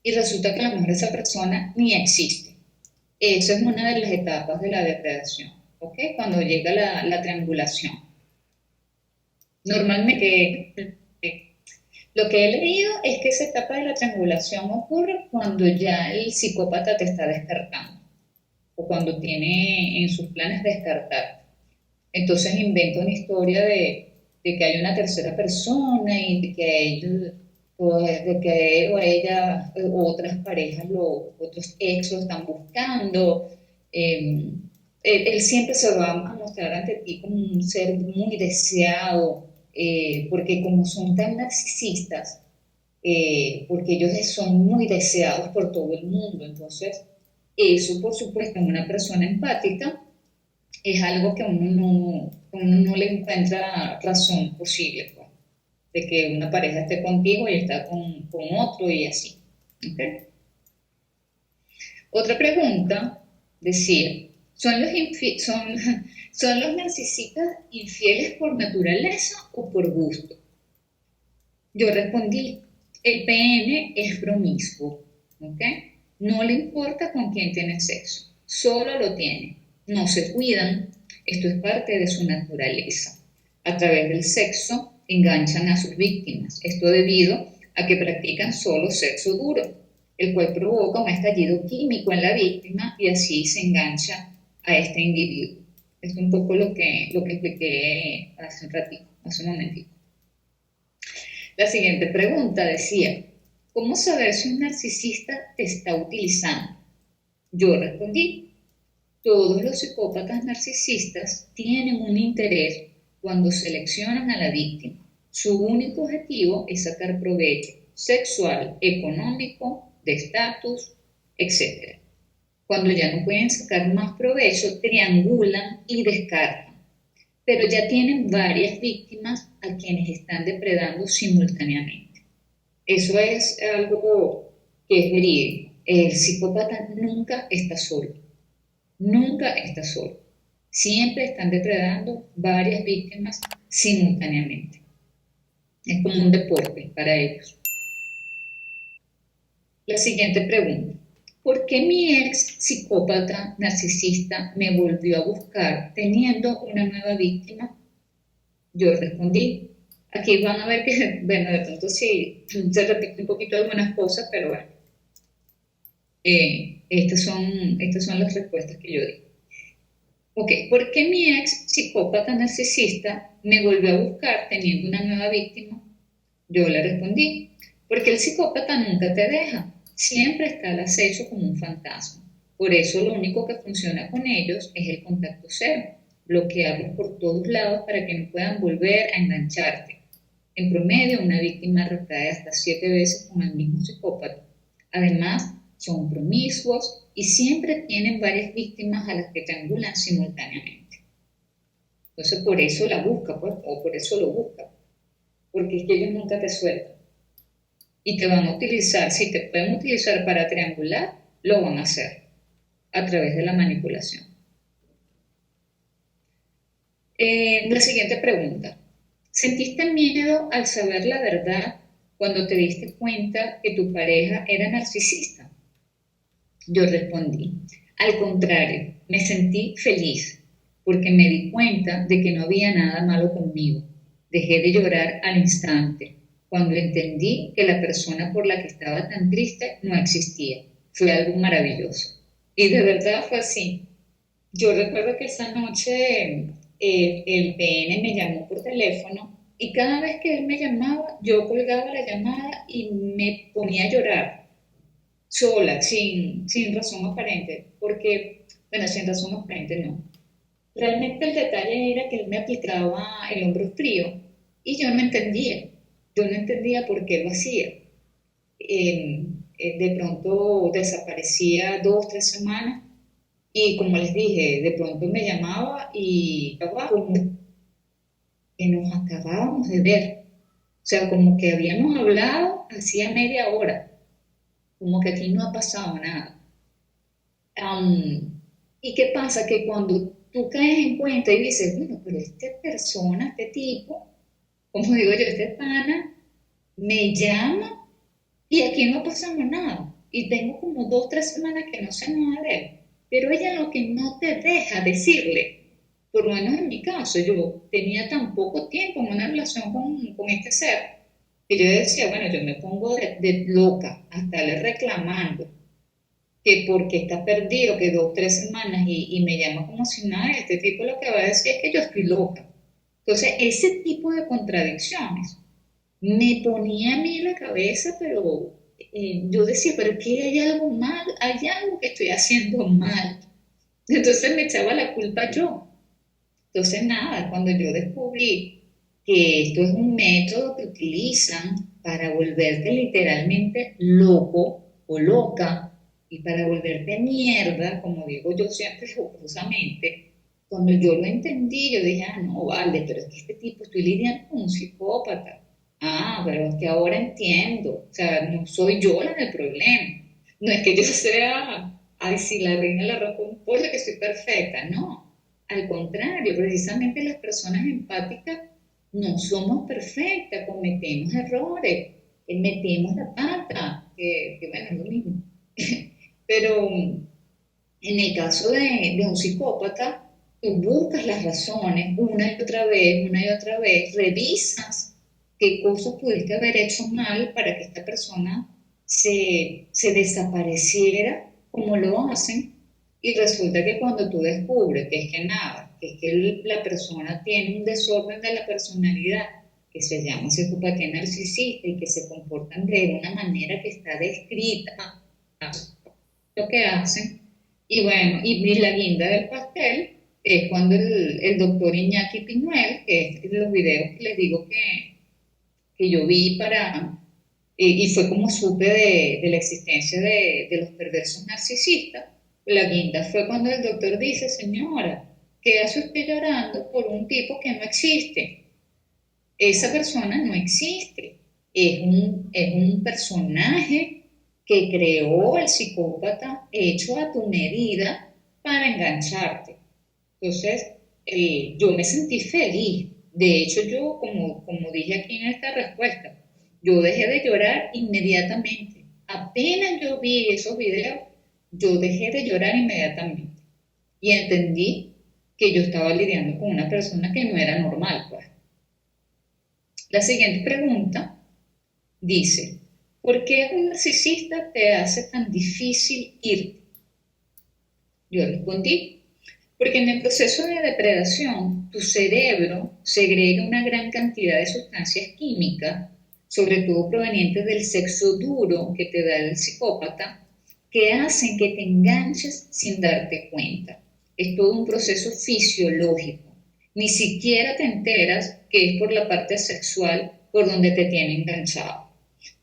Y resulta que a lo mejor esa persona ni existe. Eso es una de las etapas de la depredación, ¿ok? Cuando llega la triangulación. Normalmente, lo que he leído es que esa etapa de la triangulación ocurre cuando ya el psicópata te está descartando o cuando tiene en sus planes descartar. Entonces inventa una historia de que hay una tercera persona y de que ellos, o de que él o ella o otras parejas, otros ex lo están buscando. él siempre se va a mostrar ante ti como un ser muy deseado, porque como son tan narcisistas, porque ellos son muy deseados por todo el mundo. Entonces, eso, por supuesto, en una persona empática es algo que uno no le encuentra razón posible, pues, de que una pareja esté contigo y está con otro y así. ¿Ok? Otra pregunta decía, ¿son los narcisistas infieles por naturaleza o por gusto? Yo respondí, el PN es promiscuo, ¿ok? No le importa con quién tiene sexo, solo lo tiene. No se cuidan, esto es parte de su naturaleza. A través del sexo enganchan a sus víctimas, esto debido a que practican solo sexo duro, el cual provoca un estallido químico en la víctima y así se engancha a este individuo. Es un poco lo que expliqué hace un ratito, hace un momentito. La siguiente pregunta decía, ¿cómo saber si un narcisista te está utilizando? Yo respondí, todos los psicópatas narcisistas tienen un interés cuando seleccionan a la víctima. Su único objetivo es sacar provecho sexual, económico, de estatus, etc. Cuando ya no pueden sacar más provecho, triangulan y descartan, pero ya tienen varias víctimas a quienes están depredando simultáneamente. Eso es algo que es verídico. El psicópata nunca está solo, nunca está solo. Siempre están depredando varias víctimas simultáneamente. Es como un deporte para ellos. La siguiente pregunta. ¿Por qué mi ex psicópata narcisista me volvió a buscar teniendo una nueva víctima? Yo respondí. Aquí van a ver que, bueno, de pronto sí se repite un poquito algunas cosas, pero bueno, estas son las respuestas que yo di. Ok, ¿por qué mi ex psicópata narcisista me volvió a buscar teniendo una nueva víctima? Yo le respondí, porque el psicópata nunca te deja, siempre está al acecho como un fantasma. Por eso lo único que funciona con ellos es el contacto cero, bloquearlos por todos lados para que no puedan volver a engancharte. En promedio, una víctima recae hasta 7 veces con el mismo psicópata. Además, son promiscuos y siempre tienen varias víctimas a las que triangulan simultáneamente. Entonces, por eso la busca, pues, o por eso lo busca, porque es que ellos nunca te sueltan. Y te van a utilizar, si te pueden utilizar para triangular, lo van a hacer a través de la manipulación. La siguiente pregunta. ¿Sentiste miedo al saber la verdad cuando te diste cuenta que tu pareja era narcisista? Yo respondí, al contrario, me sentí feliz porque me di cuenta de que no había nada malo conmigo. Dejé de llorar al instante cuando entendí que la persona por la que estaba tan triste no existía. Fue algo maravilloso. Y de verdad fue así. Yo recuerdo que esa noche el PN me llamó por teléfono y cada vez que él me llamaba, yo colgaba la llamada y me ponía a llorar sola, sin razón aparente, porque, bueno, sin razón aparente no. Realmente el detalle era que él me aplicaba el hombro frío y yo no entendía por qué lo hacía. De pronto desaparecía 2, 3 semanas y como les dije, de pronto me llamaba y como que nos acabábamos de ver. O sea, como que habíamos hablado hacía media hora, como que aquí no ha pasado nada. ¿Y qué pasa? Que cuando tú caes en cuenta y dices, bueno, pero esta persona, este tipo, como digo yo, este pana, me llama y aquí no pasamos nada. Y tengo como 2, 3 semanas que no sé nada de él. Pero ella lo que no te deja decirle, por lo menos en mi caso, yo tenía tan poco tiempo en una relación con este ser, que yo decía, bueno, yo me pongo de loca a estarle reclamando que porque está perdido, que 2, 3 semanas y me llama como si nada, este tipo lo que va a decir es que yo estoy loca. Entonces, ese tipo de contradicciones me ponía a mí en la cabeza, pero yo decía, pero que hay algo mal, hay algo que estoy haciendo mal. Entonces me echaba la culpa yo. Entonces nada, cuando yo descubrí que esto es un método que utilizan para volverte literalmente loco o loca y para volverte mierda, como digo yo siempre jocosamente, cuando yo lo entendí, yo dije, ah, no, vale, pero es que este tipo, estoy lidiando con un psicópata. Ah, pero es que ahora entiendo, o sea, no soy yo la del problema. No es que yo sea, ay, sí, la reina del arroz con pollo, que soy perfecta, no. Al contrario, precisamente las personas empáticas no somos perfectas, cometemos errores, metemos la pata, que bueno, es lo mismo. Pero en el caso de un psicópata, tú buscas las razones una y otra vez, revisas qué cosas pudiste haber hecho mal para que esta persona se desapareciera como lo hacen. Y resulta que cuando tú descubres que es que nada, que es que la persona tiene un desorden de la personalidad que se llama psicopatía narcisista y que se comportan de una manera que está descrita, lo que hacen. Y bueno, y la guinda del pastel es cuando el doctor Iñaki Piñuel, que es los videos que les digo que yo vi para, y fue como supe de la existencia de los perversos narcisistas, la guinda fue cuando el doctor dice, señora, ¿qué hace usted llorando por un tipo que no existe? Esa persona no existe. Es un personaje que creó el psicópata hecho a tu medida para engancharte. Entonces, yo me sentí feliz. De hecho, yo, como dije aquí en esta respuesta, yo dejé de llorar inmediatamente. Apenas yo vi esos videos, yo dejé de llorar inmediatamente. Y entendí que yo estaba lidiando con una persona que no era normal, pues. La siguiente pregunta dice, ¿por qué un narcisista te hace tan difícil irte? Yo respondí, porque en el proceso de depredación tu cerebro segrega una gran cantidad de sustancias químicas, sobre todo provenientes del sexo duro que te da el psicópata, que hacen que te enganches sin darte cuenta. Es todo un proceso fisiológico. Ni siquiera te enteras que es por la parte sexual por donde te tiene enganchado.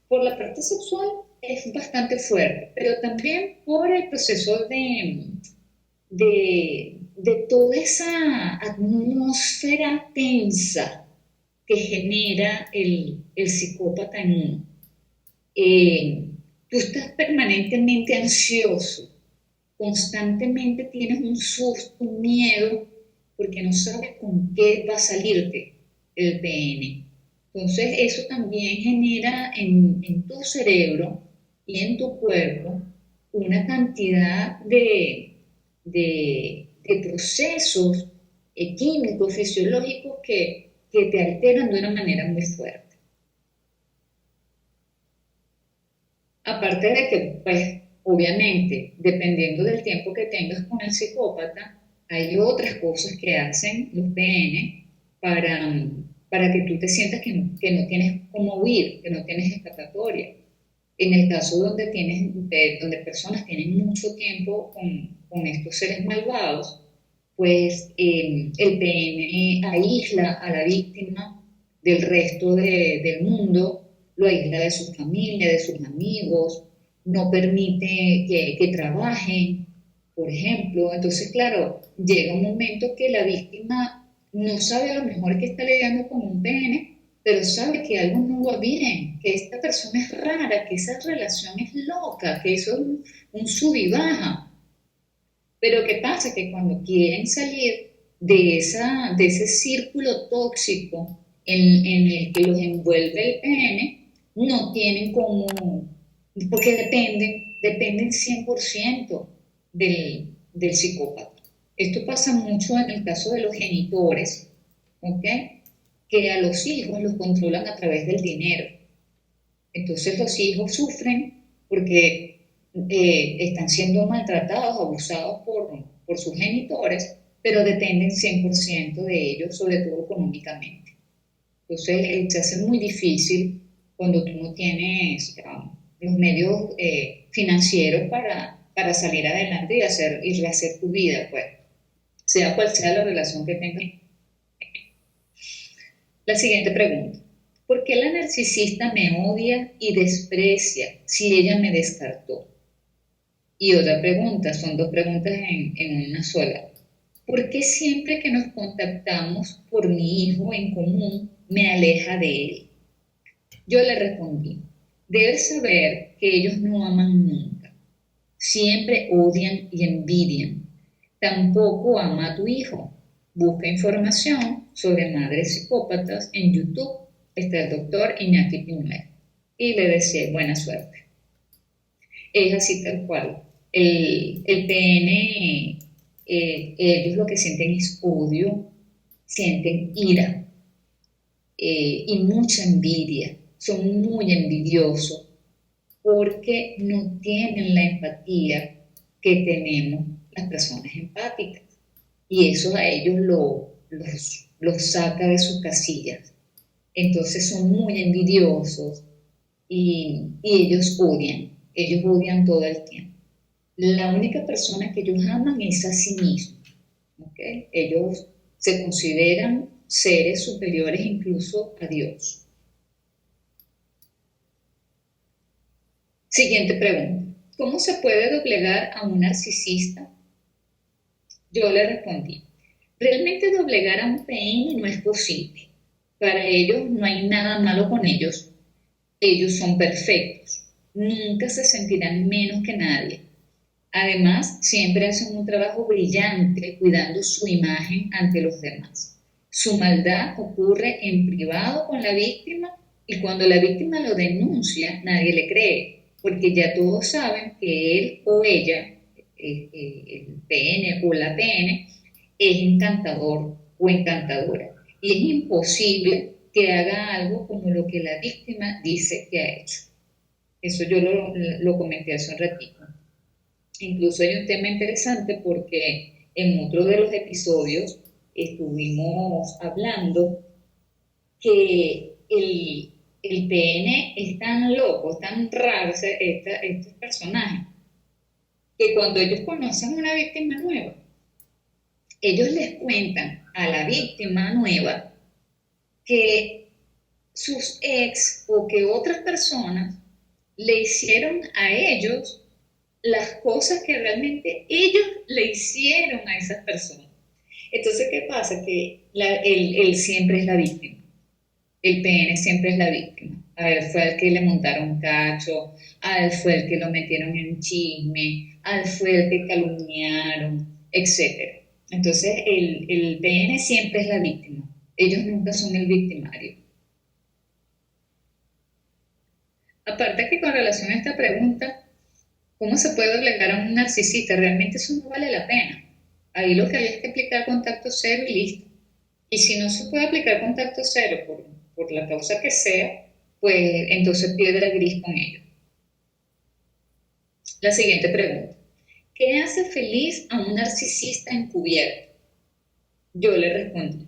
Por la parte sexual es bastante fuerte, pero también por el proceso de toda esa atmósfera tensa que genera el psicópata en uno. Tú estás permanentemente ansioso, constantemente tienes un susto, un miedo, porque no sabes con qué va a salirte el PN. Entonces eso también genera en tu cerebro y en tu cuerpo una cantidad de procesos químicos, fisiológicos que te alteran de una manera muy fuerte. Aparte de que, pues, obviamente, dependiendo del tiempo que tengas con el psicópata, hay otras cosas que hacen los PN para que tú te sientas que no tienes cómo huir, que no tienes escapatoria. En el caso donde personas tienen mucho tiempo con estos seres malvados, pues el PN aísla a la víctima del resto del mundo, lo aísla de su familia, de sus amigos, no permite que trabajen, por ejemplo. Entonces, claro, llega un momento que la víctima no sabe a lo mejor que está lidiando con un PN, pero sabe que algo no va bien, que esta persona es rara, que esa relación es loca, que eso es un sub y baja. Pero ¿qué pasa? Que cuando quieren salir de ese círculo tóxico en el que los envuelve el PN, no tienen como, porque dependen 100% del psicópata. Esto pasa mucho en el caso de los genitores, ¿ok? Que a los hijos los controlan a través del dinero. Entonces los hijos sufren porque están siendo maltratados, abusados por sus genitores, pero dependen 100% de ellos, sobre todo económicamente. Entonces se hace muy difícil cuando tú no tienes los medios financieros para salir adelante y rehacer tu vida, pues, sea cual sea la relación que tengas. La siguiente pregunta. ¿Por qué la narcisista me odia y desprecia si ella me descartó? Y otra pregunta, son dos preguntas en una sola. ¿Por qué siempre que nos contactamos por mi hijo en común me aleja de él? Yo le respondí, debes saber que ellos no aman nunca, siempre odian y envidian. Tampoco ama a tu hijo. Busca información sobre madres psicópatas en YouTube. Está el doctor Iñaki Piñuel. Y le deseo buena suerte. Es así tal cual. El PN, ellos lo que sienten es odio, sienten ira y mucha envidia. Son muy envidiosos porque no tienen la empatía que tenemos las personas empáticas. Y eso a ellos los saca de sus casillas. Entonces son muy envidiosos y ellos odian todo el tiempo. La única persona que ellos aman es a sí mismos. ¿Okay? Ellos se consideran seres superiores incluso a Dios. Siguiente pregunta. ¿Cómo se puede doblegar a un narcisista? Yo le respondí, realmente doblegar a un PN no es posible. Para ellos no hay nada malo con ellos. Ellos son perfectos. Nunca se sentirán menos que nadie. Además, siempre hacen un trabajo brillante cuidando su imagen ante los demás. Su maldad ocurre en privado con la víctima y cuando la víctima lo denuncia, nadie le cree, porque ya todos saben que él o ella, el PN o la PN, es encantador o encantadora. Y es imposible que haga algo como lo que la víctima dice que ha hecho. Eso yo lo comenté hace un ratito. Incluso hay un tema interesante porque en otro de los episodios estuvimos hablando que el PN es tan loco, es tan raro estos personajes, que cuando ellos conocen a una víctima nueva, ellos les cuentan a la víctima nueva que sus ex o que otras personas le hicieron a ellos las cosas que realmente ellos le hicieron a esas personas. Entonces, ¿qué pasa? Que él siempre es la víctima. El PN siempre es la víctima. A él fue el que le montaron cacho, a él fue el que lo metieron en chisme, a él fue el que calumniaron, etc. Entonces, el PN siempre es la víctima. Ellos nunca son el victimario. Aparte que con relación a esta pregunta, ¿cómo se puede doblegar a un narcisista? Realmente eso no vale la pena. Ahí lo que hay es que aplicar contacto cero y listo. Y si no se puede aplicar contacto cero por la causa que sea, pues entonces piedra gris con ello. La siguiente pregunta. ¿Qué hace feliz a un narcisista encubierto? Yo le respondí.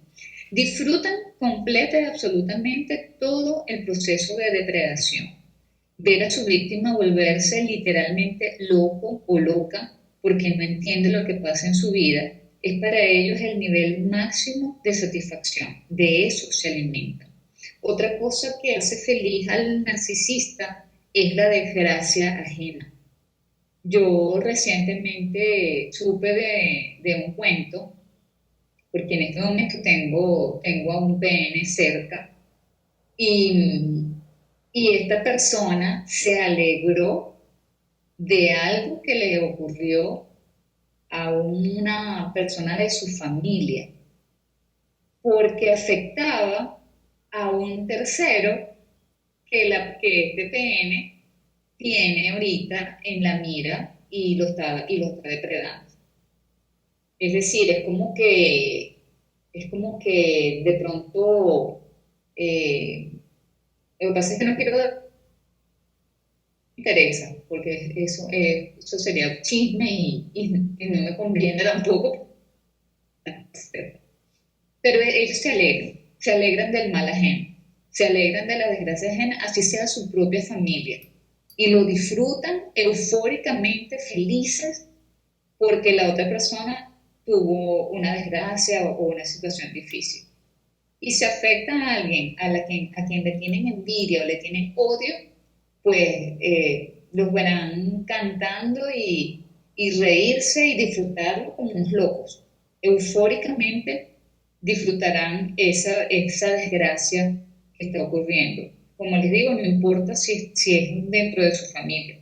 Disfrutan completa y absolutamente todo el proceso de depredación. Ver a su víctima volverse literalmente loco o loca porque no entiende lo que pasa en su vida, es para ellos el nivel máximo de satisfacción. De eso se alimentan. Otra cosa que hace feliz al narcisista es la desgracia ajena. Yo recientemente supe de un cuento, porque en este momento tengo a un PN cerca, y, y esta persona se alegró de algo que le ocurrió a una persona de su familia, porque afectaba a un tercero que este PN tiene ahorita en la mira y lo está depredando. Es decir, es como que de pronto, lo que pasa es que no quiero dar interesa, porque eso sería chisme y no me conviene tampoco. Pero ellos se alegran del mal ajeno, se alegran de la desgracia ajena, así sea su propia familia. y lo disfrutan eufóricamente felices porque la otra persona tuvo una desgracia o una situación difícil. Y si afecta a alguien a quien le tienen envidia o le tienen odio, pues los verán cantando y reírse y disfrutarlo como unos locos. Eufóricamente disfrutarán esa desgracia que está ocurriendo. Como les digo, no importa si es dentro de su familia.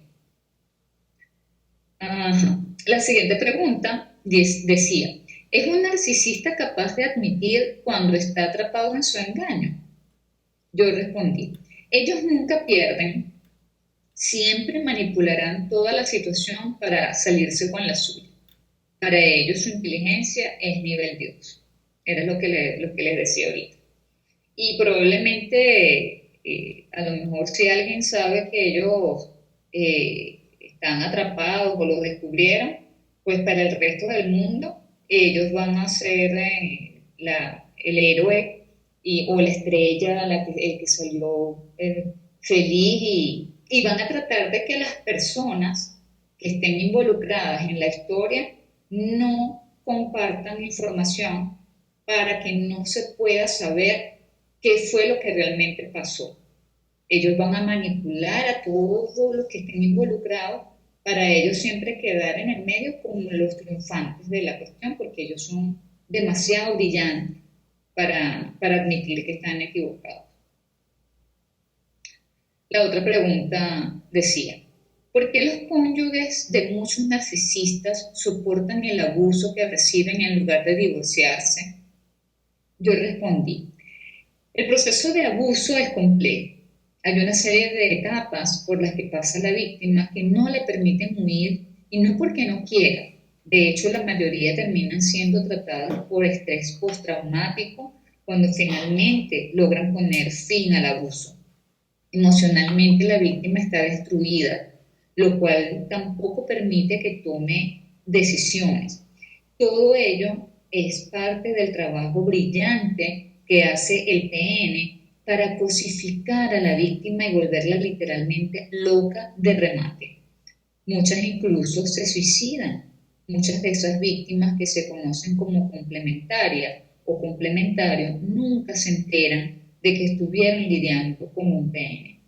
Ajá. La siguiente pregunta decía, ¿es un narcisista capaz de admitir cuando está atrapado en su engaño? Yo respondí, ellos nunca pierden, siempre manipularán toda la situación para salirse con la suya. Para ellos su inteligencia es nivel Dios. Era lo que les decía ahorita. Y probablemente, a lo mejor si alguien sabe que ellos están atrapados o los descubrieron, pues para el resto del mundo ellos van a ser el héroe o la estrella, el que salió feliz y van a tratar de que las personas que estén involucradas en la historia no compartan información para que no se pueda saber qué fue lo que realmente pasó. Ellos van a manipular a todos los que estén involucrados para ellos siempre quedar en el medio como los triunfantes de la cuestión, porque ellos son demasiado brillantes para admitir que están equivocados. La otra pregunta decía, ¿por qué los cónyuges de muchos narcisistas soportan el abuso que reciben en lugar de divorciarse? Yo respondí, el proceso de abuso es complejo. Hay una serie de etapas por las que pasa la víctima que no le permiten huir y no porque no quiera. De hecho, la mayoría terminan siendo tratadas por estrés postraumático cuando finalmente logran poner fin al abuso. Emocionalmente la víctima está destruida, lo cual tampoco permite que tome decisiones. Todo ello es parte del trabajo brillante que hace el PN para cosificar a la víctima y volverla literalmente loca de remate. Muchas incluso se suicidan. Muchas de esas víctimas que se conocen como complementarias o complementarios nunca se enteran de que estuvieron lidiando con un PN.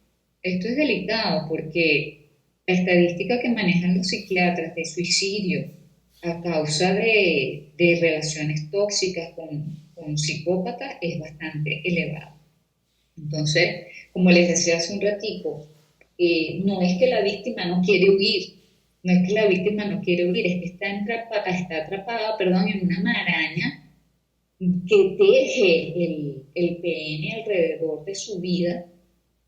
Esto es delicado porque la estadística que manejan los psiquiatras de suicidio a causa de relaciones tóxicas con psicópatas es bastante elevada. Entonces, como les decía hace un ratico, no es que la víctima no quiere huir, no es que la víctima no quiere huir, es que está atrapada, perdón, en una maraña que teje el PN alrededor de su vida,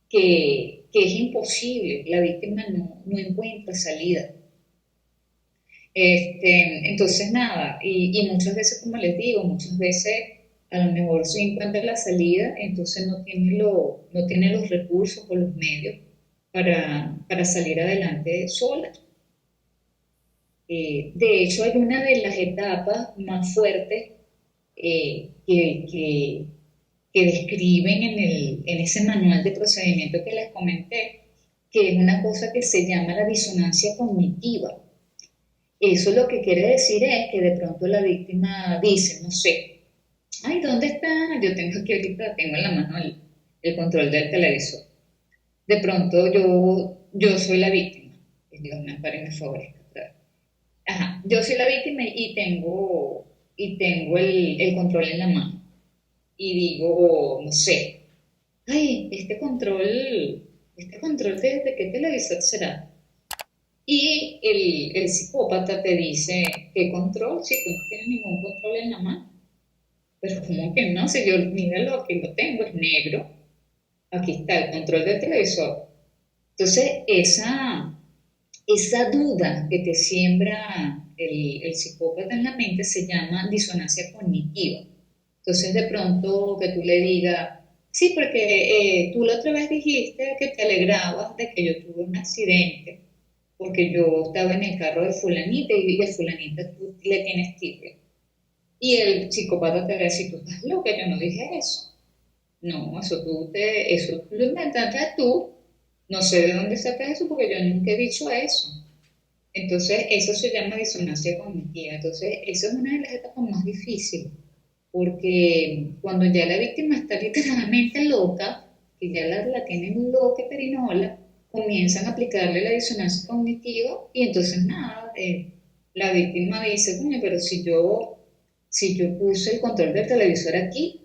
que es imposible, la víctima no encuentra salida. Entonces, nada, y muchas veces, como les digo, muchas veces a lo mejor se encuentra la salida, entonces no tiene los recursos o los medios para salir adelante sola. De hecho, hay una de las etapas más fuertes que describen en ese manual de procedimiento que les comenté, que es una cosa que se llama la disonancia cognitiva. Eso lo que quiere decir es que de pronto la víctima dice, no sé, ay, ¿dónde está? Yo tengo aquí ahorita, tengo en la mano el control del televisor. De pronto yo soy la víctima. Dios me ampare y me favorezca. Ajá, yo soy la víctima y tengo el control en la mano. Y digo, no sé, ay, este control de qué televisor será. Y el psicópata te dice, ¿qué control? Si tú no tienes ningún control en la mano. Pero ¿cómo que no? Si yo, míralo, aquí lo tengo, es negro. Aquí está el control del televisor. Entonces, esa duda que te siembra el psicópata en la mente se llama disonancia cognitiva. Entonces, de pronto que tú le digas, sí, porque tú la otra vez dijiste que te alegrabas de que yo tuve un accidente, porque yo estaba en el carro de fulanita y a fulanita tú le tienes tigre. Y el psicópata te va a decir, tú estás loca, yo no dije eso. No, eso tú lo inventaste tú. No sé de dónde sacas eso porque yo nunca he dicho eso. Entonces, eso se llama disonancia cognitiva. Entonces, eso es una de las etapas más difíciles, porque cuando ya la víctima está literalmente loca, que ya la tienen loca perinola, comienzan a aplicarle la disonancia cognitiva y entonces nada, la víctima dice, coño, pero si yo puse el control del televisor aquí,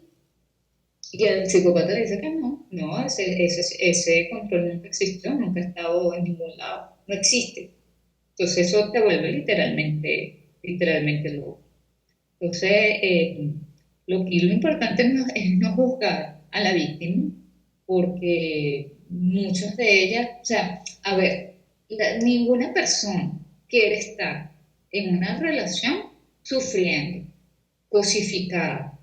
y el psicópata le dice que no, no, ese control nunca existió, nunca ha estado en ningún lado, no existe. Entonces eso te vuelve literalmente loco. Entonces, lo importante es no juzgar a la víctima, porque muchas de ellas, o sea, a ver, ninguna persona quiere estar en una relación sufriendo, cosificada,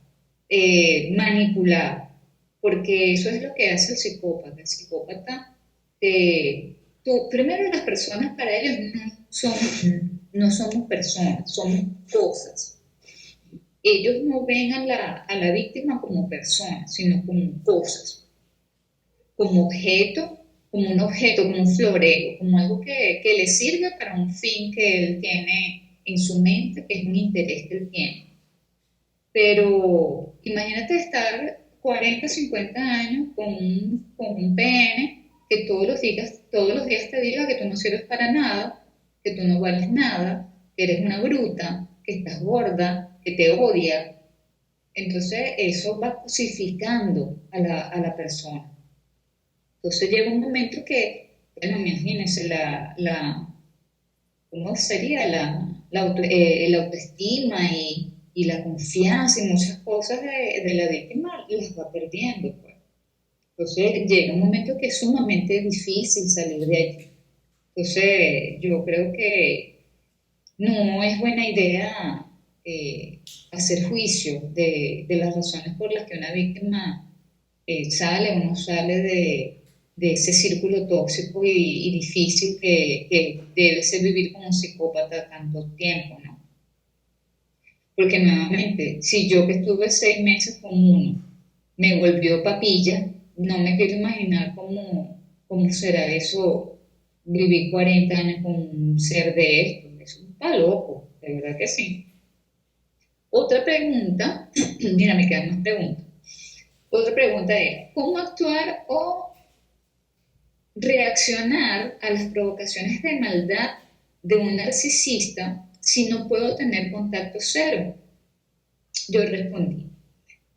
manipulada, porque eso es lo que hace el psicópata. El psicópata, primero las personas para ellos no somos personas, somos cosas. Ellos no ven a la víctima como persona, sino como cosas, como objeto, como un objeto, como un florero, como algo que le sirve para un fin que él tiene en su mente, que es un interés que él tiene. Pero imagínate estar 40, 50 años con un PN que todos los días te diga que tú no sirves para nada, que tú no vales nada, que eres una bruta, que estás gorda, que te odia. Entonces eso va cosificando a la persona. Entonces llega un momento que, bueno, imagínense ¿cómo sería? La autoestima y la confianza y muchas cosas de la víctima las va perdiendo, pues. Entonces llega un momento que es sumamente difícil salir de allí. Entonces yo creo que no es buena idea hacer juicio de las razones por las que una víctima sale o no sale de ese círculo tóxico y difícil que debe ser vivir con un psicópata tanto tiempo, ¿no? Porque nuevamente, si yo que estuve 6 meses con uno me volvió papilla, no me quiero imaginar cómo será eso, vivir 40 años con un ser de esto. Eso está loco, de verdad que sí. Otra pregunta, mira, me quedan más preguntas. Otra pregunta es, ¿cómo actuar o reaccionar a las provocaciones de maldad de un narcisista si no puedo tener contacto cero? Yo respondí,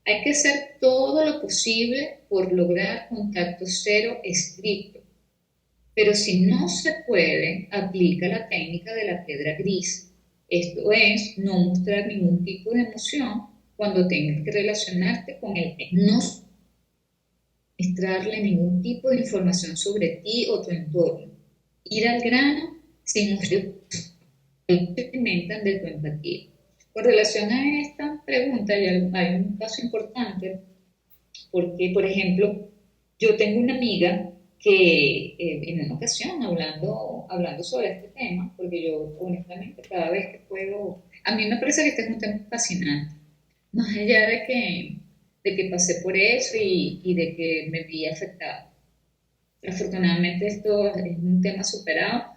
hay que hacer todo lo posible por lograr contacto cero estricto, pero si no se puede, aplica la técnica de la piedra gris. Esto es, no mostrar ningún tipo de emoción cuando tengas que relacionarte con el que no mostrarle ningún tipo de información sobre ti o tu entorno. Ir al grano sin mostrar experimentan de tu empatía. Con relación a esta pregunta, hay un caso importante, porque, por ejemplo, yo tengo una amiga que en una ocasión, hablando sobre este tema, porque yo honestamente cada vez que puedo, a mí me parece que este es un tema fascinante, más allá de que pasé por eso y de que me vi afectada. Afortunadamente esto es un tema superado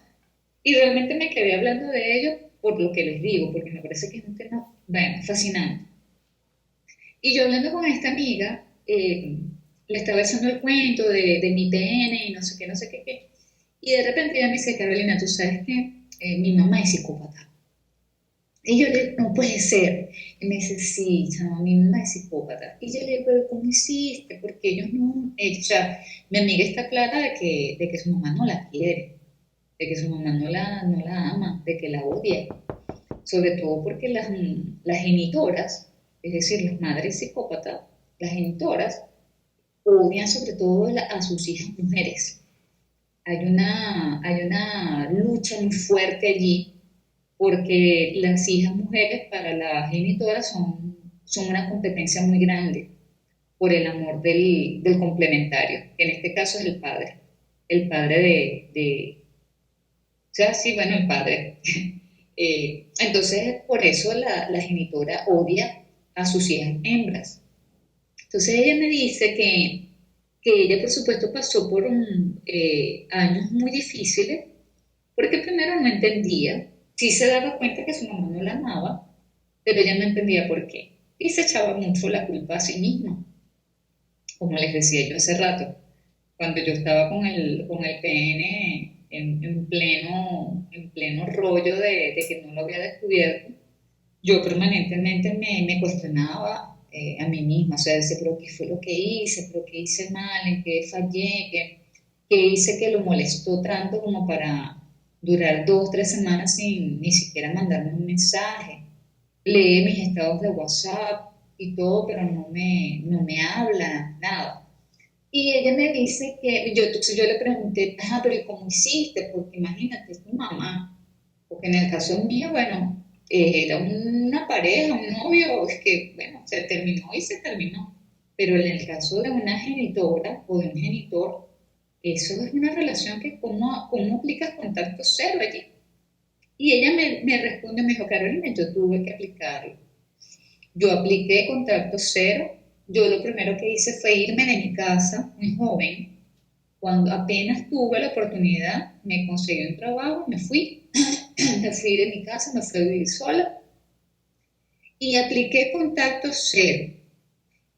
y realmente me quedé hablando de ello por lo que les digo, porque me parece que es un tema, bueno, fascinante. Y yo hablando con esta amiga, le estaba echando el cuento de mi PN y no sé qué, no sé qué, qué. Y de repente ella me dice, Carolina, tú sabes que mi mamá es psicópata. Y yo le digo, no puede ser. Y me dice, sí, chama, mi mamá es psicópata. Y yo le digo, pero ¿cómo hiciste? Porque ellos no, o sea, mi amiga está clara de que su mamá no la quiere, de que su mamá no la ama, de que la odia, sobre todo porque las genitoras, es decir, las madres psicópatas, las genitoras, odian sobre todo a sus hijas mujeres. Hay una lucha muy fuerte allí porque las hijas mujeres para las genitoras son una competencia muy grande por el amor del complementario, que en este caso es el padre o sea, sí, bueno, el padre. Entonces, por eso la genitora odia a sus hijas hembras. Entonces ella me dice que que ella por supuesto pasó por años muy difíciles, porque primero no entendía, sí se daba cuenta que su mamá no la amaba, pero ella no entendía por qué. Y se echaba mucho la culpa a sí misma, como les decía yo hace rato, cuando yo estaba con el PN en pleno rollo de que no lo había descubierto, yo permanentemente me cuestionaba a mí misma, o sea, decía, pero ¿qué fue lo que hice? ¿Pero qué hice mal? ¿En qué fallé? ¿Qué hice que lo molestó tanto como para durar 2, 3 semanas sin ni siquiera mandarme un mensaje? Lee mis estados de WhatsApp y todo, pero no me habla, nada. Y ella me dice que, entonces yo le pregunté, pero ¿y cómo hiciste? Porque imagínate, es tu mamá. Porque en el caso mío, bueno, era una pareja, un novio, es que, bueno, se terminó y se terminó. Pero en el caso de una genitora o de un genitor, eso es una relación que, ¿cómo aplicas contacto cero allí? Y ella me responde, me dijo, Carolina, yo tuve que aplicarlo. Yo apliqué contacto cero. Yo lo primero que hice fue irme de mi casa, muy joven. Cuando apenas tuve la oportunidad, me conseguí un trabajo, me fui, me fui de mi casa, me fui a vivir sola y apliqué contacto cero.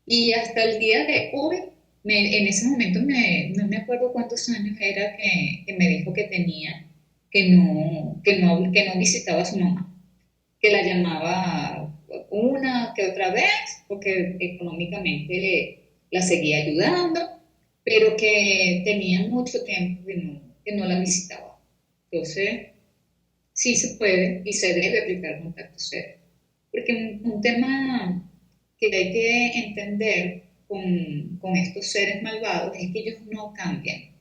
Y hasta el día de hoy, en ese momento no me acuerdo cuántos años era que me dijo que tenía, que no visitaba a su mamá, que la llamaba una que otra vez, porque económicamente la seguía ayudando, pero que tenía mucho tiempo que no la visitaba. Entonces, sí se puede y se debe aplicar contacto cero. Porque un tema que hay que entender con estos seres malvados es que ellos no cambian,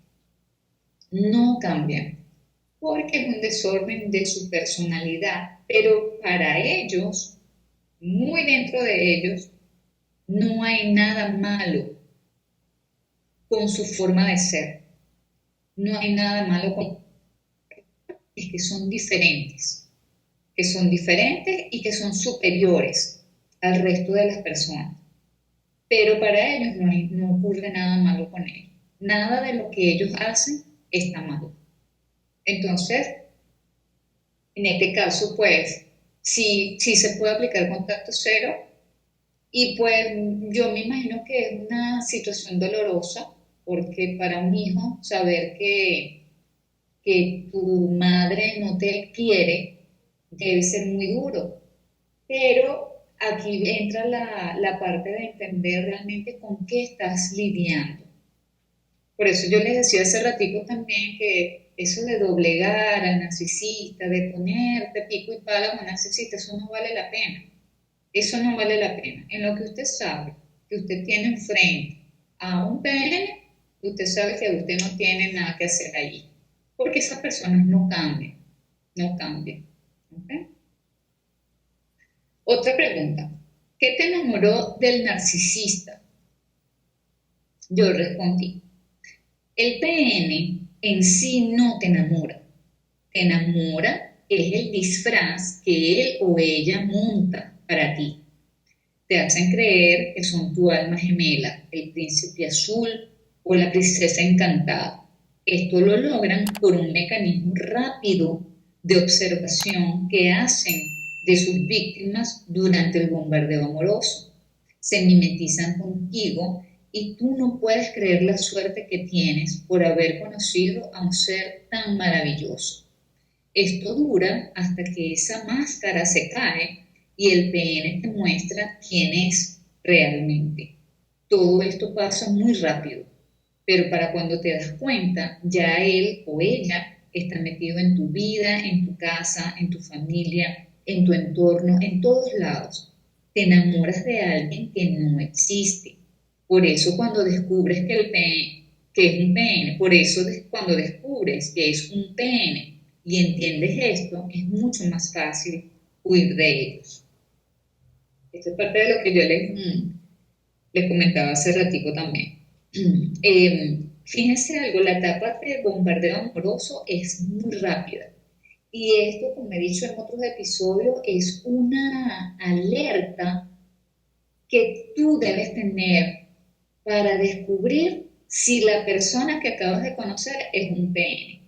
no cambian, porque es un desorden de su personalidad, pero para ellos, muy dentro de ellos, no hay nada malo con su forma de ser, no hay nada malo con es que son diferentes y que son superiores al resto de las personas. Pero para ellos no ocurre nada malo con ellos. Nada de lo que ellos hacen está malo. Entonces, en este caso, pues, sí se puede aplicar contacto cero y pues yo me imagino que es una situación dolorosa porque para un hijo saber que tu madre no te quiere debe ser muy duro. Pero aquí entra la parte de entender realmente con qué estás lidiando. Por eso yo les decía hace ratito también que eso de doblegar al narcisista, de ponerte pico y pala con un narcisista, eso no vale la pena. Eso no vale la pena. En lo que usted sabe que usted tiene enfrente a un PN, usted sabe que usted no tiene nada que hacer allí. Porque esas personas no cambian, no cambian. ¿Okay? Otra pregunta. ¿Qué te enamoró del narcisista? Yo respondí, el PN en sí no te enamora. Te enamora es el disfraz que él o ella monta para ti. Te hacen creer que son tu alma gemela, el príncipe azul o la princesa encantada. Esto lo logran por un mecanismo rápido de observación que hacen de sus víctimas durante el bombardeo amoroso. Se mimetizan contigo y tú no puedes creer la suerte que tienes por haber conocido a un ser tan maravilloso. Esto dura hasta que esa máscara se cae y el PN te muestra quién es realmente. Todo esto pasa muy rápido, pero para cuando te das cuenta, ya él o ella está metido en tu vida, en tu casa, en tu familia, en tu entorno, en todos lados. Te enamoras de alguien que no existe. Por eso cuando descubres que es un PN, por eso cuando descubres que es un PN y entiendes esto, es mucho más fácil huir de ellos. Esto es parte de lo que yo les comentaba hace ratico también. Fíjense algo, la etapa de bombardeo amoroso es muy rápida. Y esto, como he dicho en otros episodios, es una alerta que tú debes tener para descubrir si la persona que acabas de conocer es un PN.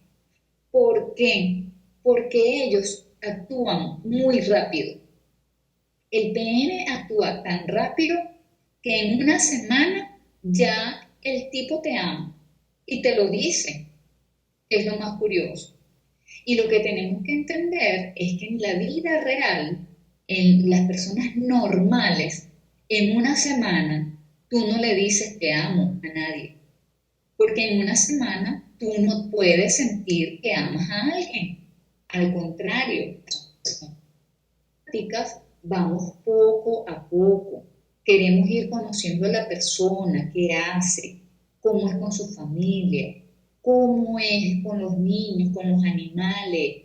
¿Por qué? Porque ellos actúan muy rápido. El PN actúa tan rápido que en una semana ya el tipo te ama y te lo dice. Es lo más curioso. Y lo que tenemos que entender es que en la vida real, en las personas normales, en una semana, tú no le dices te amo a nadie. Porque en una semana tú no puedes sentir que amas a alguien. Al contrario, vamos poco a poco. Queremos ir conociendo a la persona, qué hace, cómo es con su familia, cómo es con los niños, con los animales.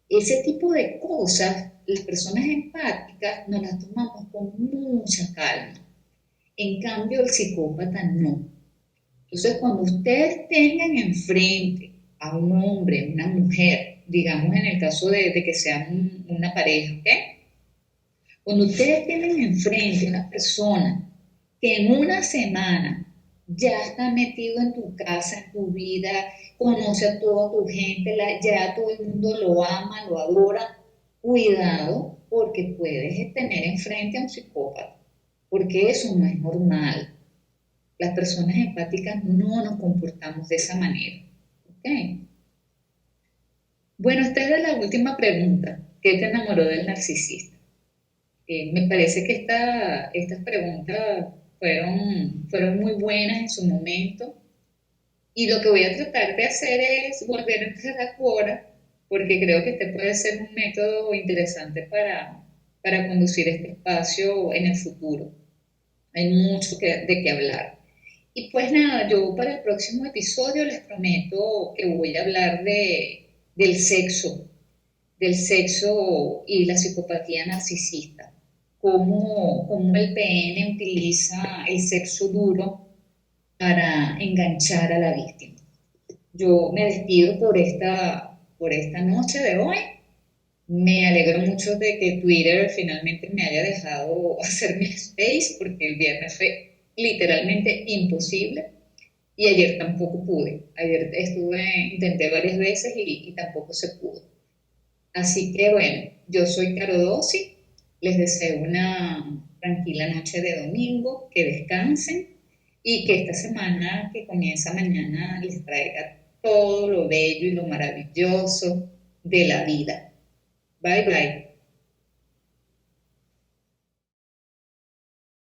Ese tipo de cosas, las personas empáticas nos las tomamos con mucha calma. En cambio, el psicópata no. Entonces, cuando ustedes tengan enfrente a un hombre, una mujer, digamos en el caso de que sean una pareja, ¿ok? Cuando ustedes tienen enfrente a una persona que en una semana ya está metido en tu casa, en tu vida, conoce a toda tu gente, ya todo el mundo lo ama, lo adora, cuidado porque puedes tener enfrente a un psicópata, porque eso no es normal. Las personas empáticas no nos comportamos de esa manera. ¿Ok? Bueno, esta era la última pregunta. ¿Qué te enamoró del narcisista? Me parece que estas preguntas fueron muy buenas en su momento y lo que voy a tratar de hacer es volver a empezar ahora porque creo que este puede ser un método interesante para conducir este espacio en el futuro. Hay mucho de qué hablar. Y pues nada, yo para el próximo episodio les prometo que voy a hablar del sexo y la psicopatía narcisista, cómo el PN utiliza el sexo duro para enganchar a la víctima. Yo me despido por esta noche de hoy. Me alegro mucho de que Twitter finalmente me haya dejado hacer mi space porque el viernes fue literalmente imposible y ayer tampoco pude. Ayer intenté varias veces y tampoco se pudo. Así que bueno, yo soy Caro Dossi, les deseo una tranquila noche de domingo, que descansen y que esta semana que comienza mañana les traiga todo lo bello y lo maravilloso de la vida. Bye bye.